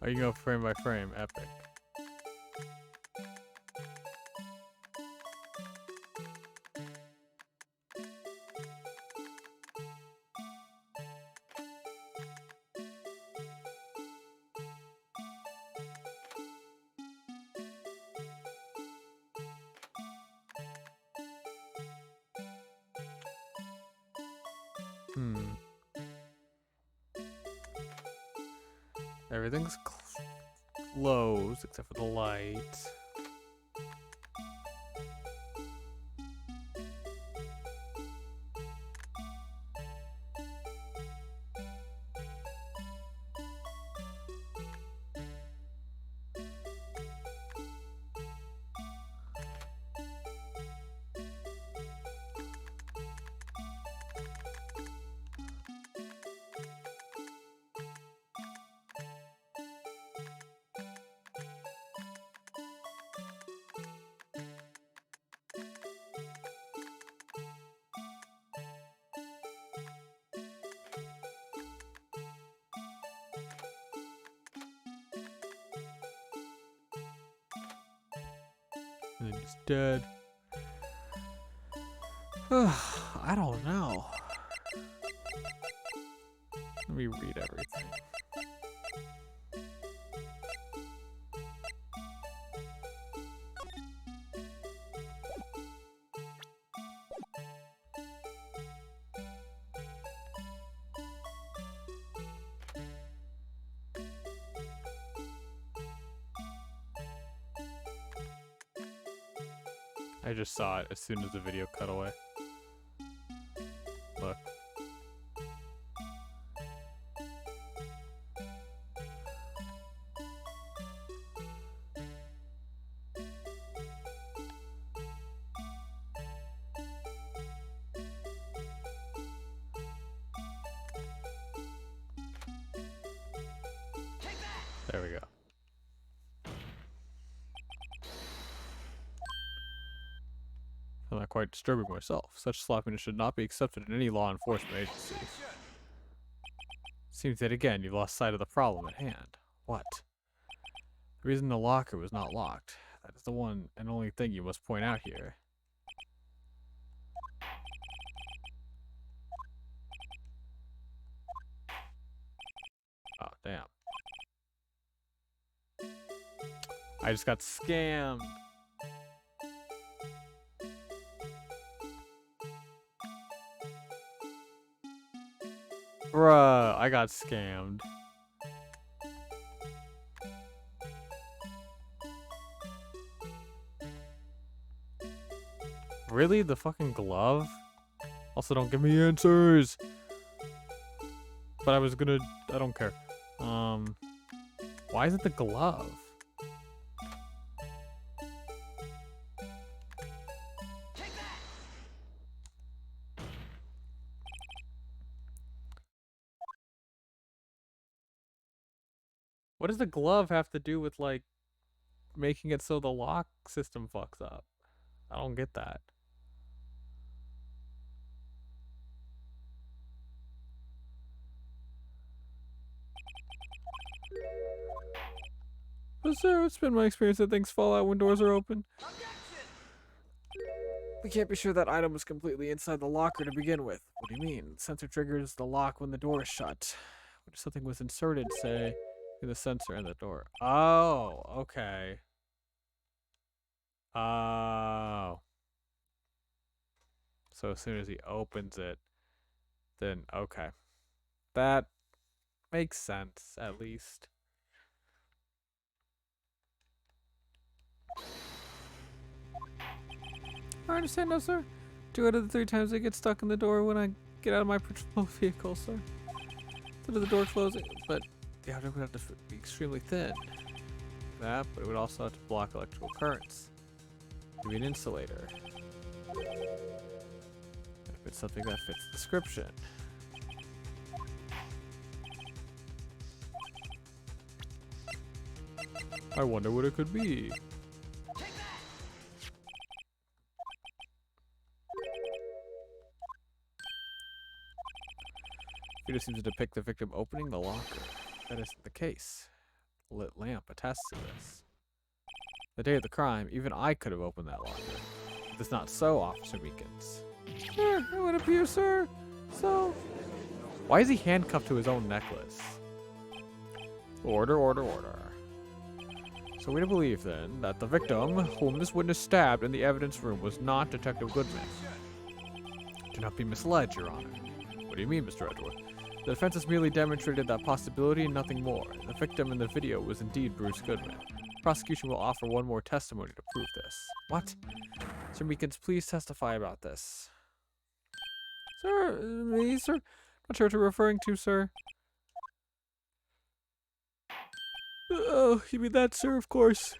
Oh, you go frame by frame, epic. Everything's closed except for the light. And he's dead. I don't know. Let me read everything. I just saw it as soon as the video cut away. Look. There we go. I'm not quite disturbing myself. Such sloppiness should not be accepted in any law enforcement agency. Seems that again you've lost sight of the problem at hand. What? The reason the locker was not locked. That is the one and only thing you must point out here. Oh, damn. I just got scammed. Bruh, I got scammed. Really? The fucking glove? Also, don't give me answers. But I was gonna... I don't care. Why is it the glove? What does the glove have to do with, like, making it so the lock system fucks up? I don't get that. But sir, it's been my experience that things fall out when doors are open. We can't be sure that item was completely inside the locker to begin with. What do you mean? Sensor triggers the lock when the door is shut. But if something was inserted, say, in the sensor and the door. Oh, okay. Oh. So as soon as he opens it, then okay. That makes sense, at least. I understand now, sir. 2 out of the 3 times I get stuck in the door when I get out of my patrol vehicle, sir. Instead of the door closing, but the outer would have to be extremely thin. That, but it would also have to block electrical currents. Maybe an insulator. If it's something that fits the description. I wonder what it could be. Video seems to depict the victim opening the locker. That isn't the case. A lit lamp attests to this. The day of the crime, even I could have opened that locker. If it's not so, Officer Meekins. It would appear, sir. So, why is he handcuffed to his own necklace? Order, order, order. So we to believe, then, that the victim, whom this witness stabbed in the evidence room, was not Detective Goodman. Do not be misled, Your Honor. What do you mean, Mr. Edward? The defense has merely demonstrated that possibility and nothing more. The victim in the video was indeed Bruce Goodman. The prosecution will offer one more testimony to prove this. What? Sir Meekins, please testify about this. Sir, me, sir? Not sure what you're referring to, sir. Oh, you mean that, sir? Of course.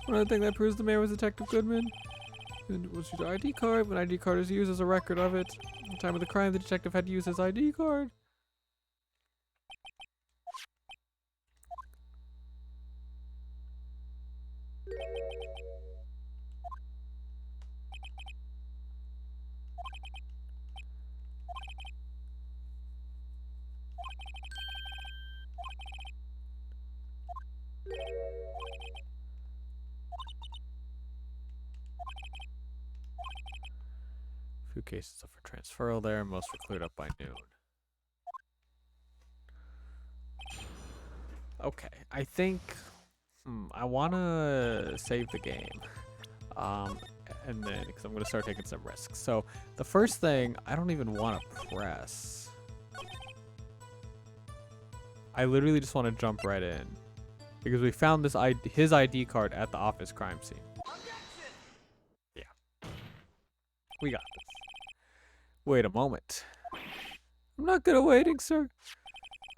One other thing that proves the man was Detective Goodman was his ID card. When ID card is used as a record of it. At the time of the crime, the detective had to use his ID card. Few cases up for transferal there, most were cleared up by noon. Okay, I think I want to save the game. And then, because I'm going to start taking some risks. So, the first thing, I don't even want to press. I literally just want to jump right in. Because we found this his ID card at the office crime scene. Yeah. We got this. Wait a moment. I'm not good at waiting, sir.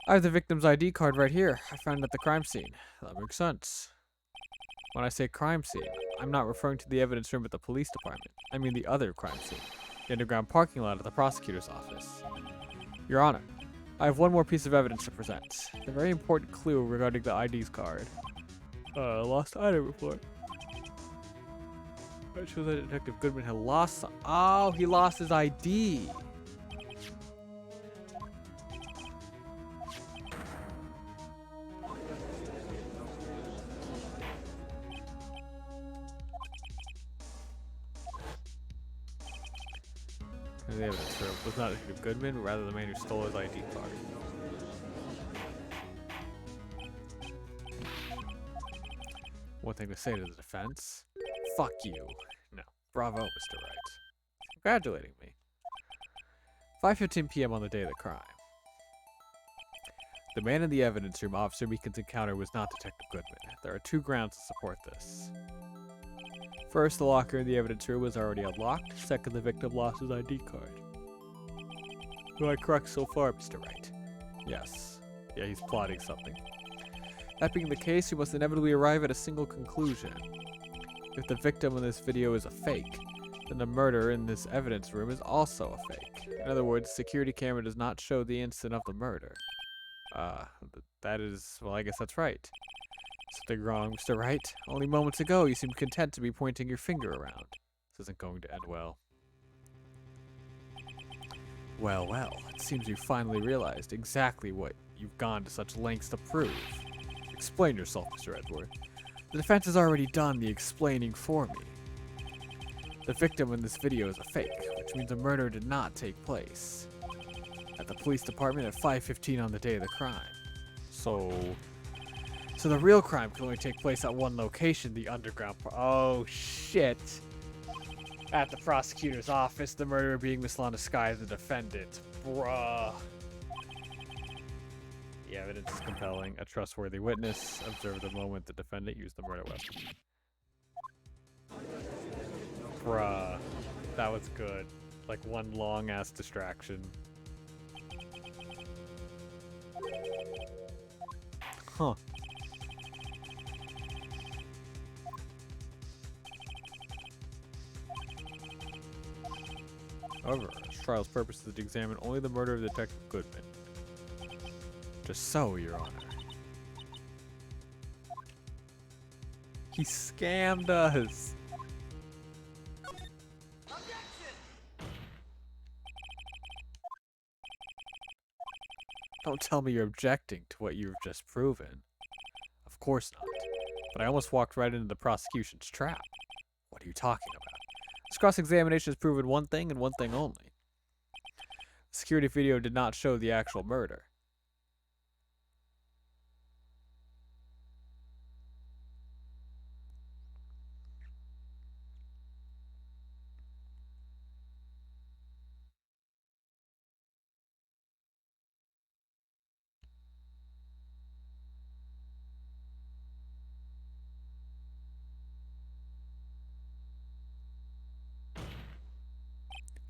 I have the victim's ID card right here. I found it at the crime scene. That makes sense. When I say crime scene, I'm not referring to the evidence room at the police department. I mean the other crime scene. The underground parking lot at the prosecutor's office. Your Honor, I have one more piece of evidence to present. A very important clue regarding the ID's card. Lost item report. It shows that Detective Goodman had lost some. Oh, he lost his ID. The evidence was not Detective Goodman, but rather the man who stole his ID card. One thing to say to the defense. Fuck you. No. Bravo, Mr. Wright. Congratulating me. 5:15 p.m. on the day of the crime. The man in the evidence room Officer Meekins' encounter was not Detective Goodman. There are 2 grounds to support this. First, the locker in the evidence room was already unlocked. Second, the victim lost his ID card. Am I correct so far, Mr. Wright? Yes. Yeah, he's plotting something. That being the case, we must inevitably arrive at a single conclusion. If the victim in this video is a fake, then the murder in this evidence room is also a fake. In other words, the security camera does not show the instant of the murder. That is, well, I guess that's right. Something wrong, Mr. Wright. Only moments ago, you seemed content to be pointing your finger around. This isn't going to end well. Well, well, it seems you finally realized exactly what you've gone to such lengths to prove. Explain yourself, Mr. Edward. The defense has already done the explaining for me. The victim in this video is a fake, which means a murder did not take place at the police department at 5:15 on the day of the crime. So the real crime can only take place at one location, the underground oh shit. At the prosecutor's office, the murderer being Miss Lana Sky as the defendant. Bruh. The evidence is compelling. A trustworthy witness observed the moment the defendant used the murder weapon. Bruh. That was good. Like one long ass distraction. Huh. However, this trial's purpose is to examine only the murder of Detective Goodman. Just so, Your Honor. He scammed us! Don't tell me you're objecting to what you've just proven. Of course not. But I almost walked right into the prosecution's trap. What are you talking about? This cross-examination has proven one thing and one thing only. The security video did not show the actual murder.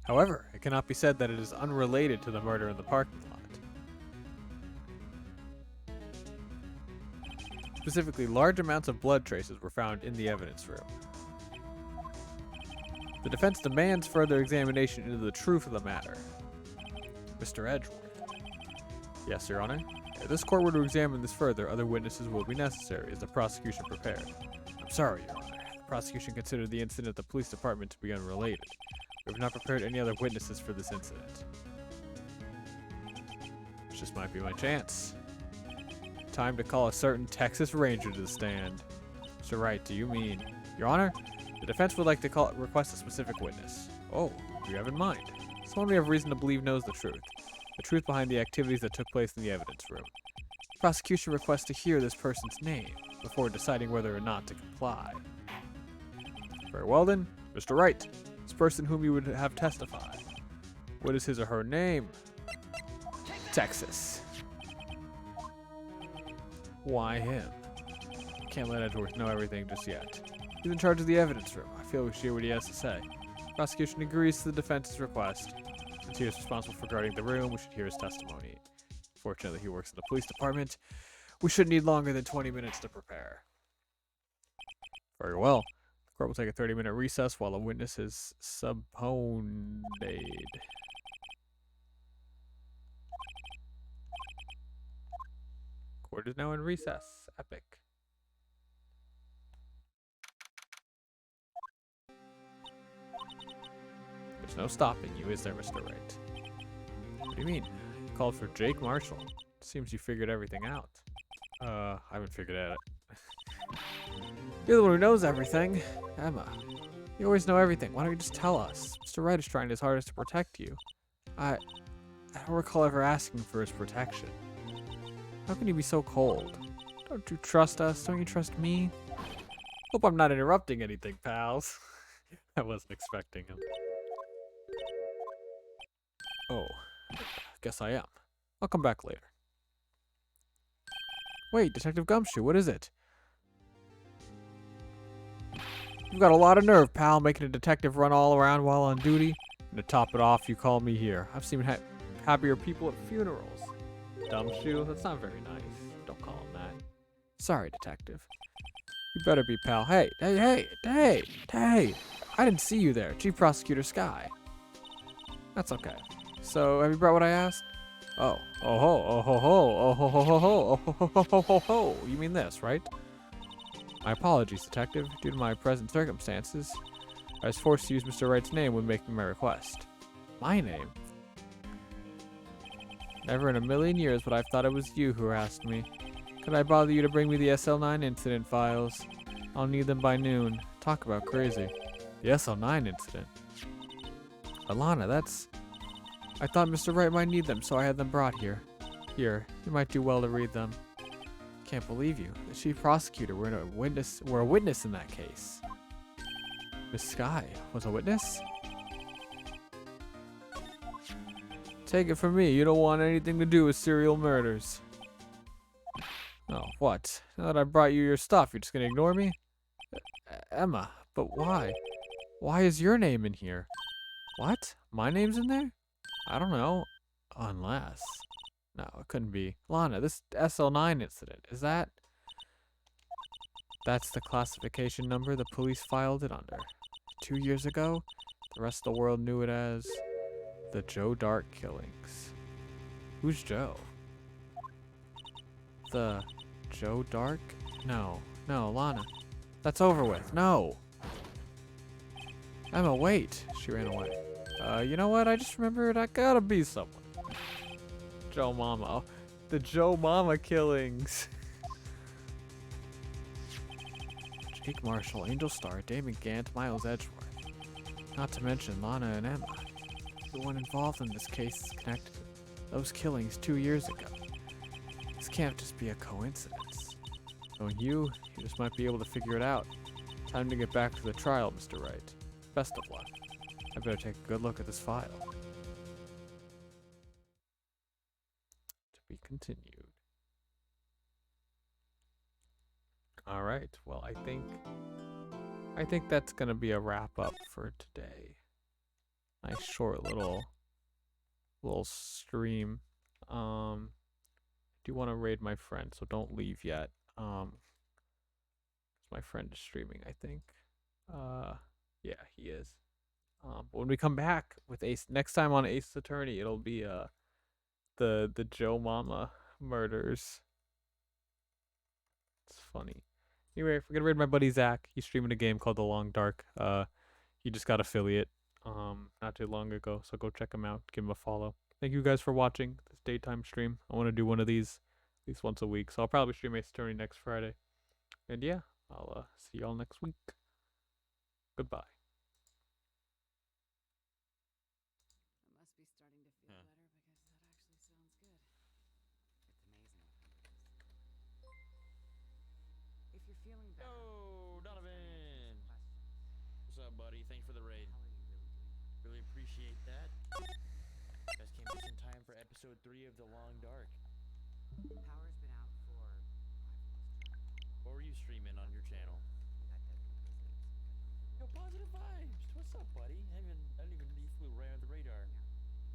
However, it cannot be said that it is unrelated to the murder in the parking lot. Specifically, large amounts of blood traces were found in the evidence room. The defense demands further examination into the truth of the matter. Mr. Edgeworth. Yes, Your Honor. If this court were to examine this further, other witnesses will be necessary as the prosecution prepared. I'm sorry, Your Honor. The prosecution considered the incident at the police department to be unrelated. We have not prepared any other witnesses for this incident. This just might be my chance. Time to call a certain Texas Ranger to the stand. Mr. Wright, do you mean... Your Honor, the defense would like to request a specific witness. Oh, what do you have in mind? Someone we have reason to believe knows the truth. The truth behind the activities that took place in the evidence room. The prosecution requests to hear this person's name before deciding whether or not to comply. Very well then, Mr. Wright. This person whom you would have testify. What is his or her name? Texas. Why him? Can't let Edgeworth know everything just yet. He's in charge of the evidence room. I feel we should hear what he has to say. The prosecution agrees to the defense's request. Since he is responsible for guarding the room, we should hear his testimony. Fortunately, he works in the police department. We shouldn't need longer than 20 minutes to prepare. Very well. The court will take a 30-minute recess while a witness is subpoenaed. Court is now in recess. Epic. There's no stopping you, is there, Mr. Wright? What do you mean? You called for Jake Marshall. Seems you figured everything out. I haven't figured it out. You're the one who knows everything. Emma. You always know everything. Why don't you just tell us? Mr. Wright is trying his hardest to protect you. I don't recall ever asking for his protection. How can you be so cold? Don't you trust us? Don't you trust me? Hope I'm not interrupting anything, pals. I wasn't expecting him. Oh, guess I am. I'll come back later. Wait, Detective Gumshoe, what is it? You've got a lot of nerve, pal, making a detective run all around while on duty. And to top it off, you call me here. I've seen happier people at funerals. Gumshoe? That's not very nice. Don't call him that. Sorry, Detective. You better be, pal. Hey! I didn't see you there. Chief Prosecutor Sky. That's okay. So, have you brought what I asked? Oh. Oh ho, oh ho ho, oh ho ho ho ho, oh ho ho ho ho ho. You mean this, right? My apologies, Detective. Due to my present circumstances, I was forced to use Mr. Wright's name when making my request. My name? Never in a million years would I have thought it was you who asked me. Could I bother you to bring me the SL9 incident files? I'll need them by noon. Talk about crazy. The SL9 incident. Alana, that's... I thought Mr. Wright might need them, so I had them brought here. Here, you might do well to read them. Can't believe you. The chief prosecutor were a witness in that case. Miss Sky was a witness? Take it from me, you don't want anything to do with serial murders. Oh, what? Now that I brought you your stuff, you're just gonna ignore me? Emma, but why? Why is your name in here? What? My name's in there? I don't know. Unless... No, it couldn't be. Lana, this SL9 incident, is that... That's the classification number the police filed it under. 2 years ago, the rest of the world knew it as... the Joe Dark killings. Who's Joe? The... Joe Dark? No, Lana. That's over with. No! Emma, wait! She ran away. You know what? I just remembered I gotta be someone. Joe Mama. Oh, the Joe Mama killings. Jake Marshall, Angel Star, Damon Gant, Miles Edgeworth. Not to mention Lana and Emma. Everyone involved in this case is connected to those killings 2 years ago. This can't just be a coincidence. Knowing you just might be able to figure it out. Time to get back to the trial, Mr. Wright. Best of luck. I better take a good look at this file. To be continued. Alright, well I think that's gonna be a wrap up for today. Nice short little stream. I do want to raid my friend, so don't leave yet. My friend is streaming, I think. Yeah, he is. But when we come back with Ace next time on Ace Attorney, it'll be the Joe Mama murders. It's funny. Anyway, we're gonna raid my buddy Zach. He's streaming a game called The Long Dark. He just got affiliate not too long ago, so go check him out. Give him a follow. Thank you guys for watching this daytime stream. I want to do one of these at least once a week, so I'll probably stream Ace Attorney next Friday. And yeah, I'll see y'all next week. Goodbye. I must be starting to feel better because that actually sounds good. It's amazing what happens. If you're feeling better. Yo, Donovan! What's up, buddy? Thanks for the raid. How are you really doing? Really appreciate that. You guys came just in time for episode 3 of The Long Dark. Power's been out for... I've lost track. What were you streaming on your channel? We got dead people's apes. Yo, positive vibes! What's up, buddy? I didn't even you flew right under the radar.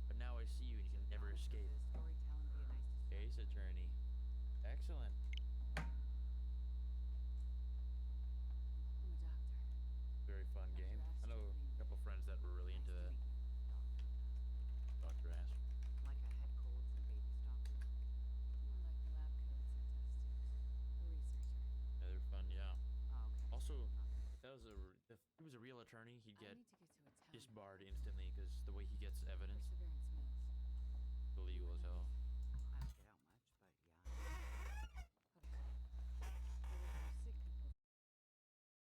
But now I see you and you can never escape. Storytelling be a nice distraction. Ace Attorney. Excellent. I'm a doctor. Very fun game. I know a couple friends that were really into that. Dr. Ass. Like a head colds and baby stalker. More like lab coats and test tubes. A researcher. Yeah, they're fun, yeah. Oh, okay. Also, if that was if he was a real attorney, he'd I get need to get to a town. disbarred instantly because the way he gets evidence, Perseverance mills. illegal as hell.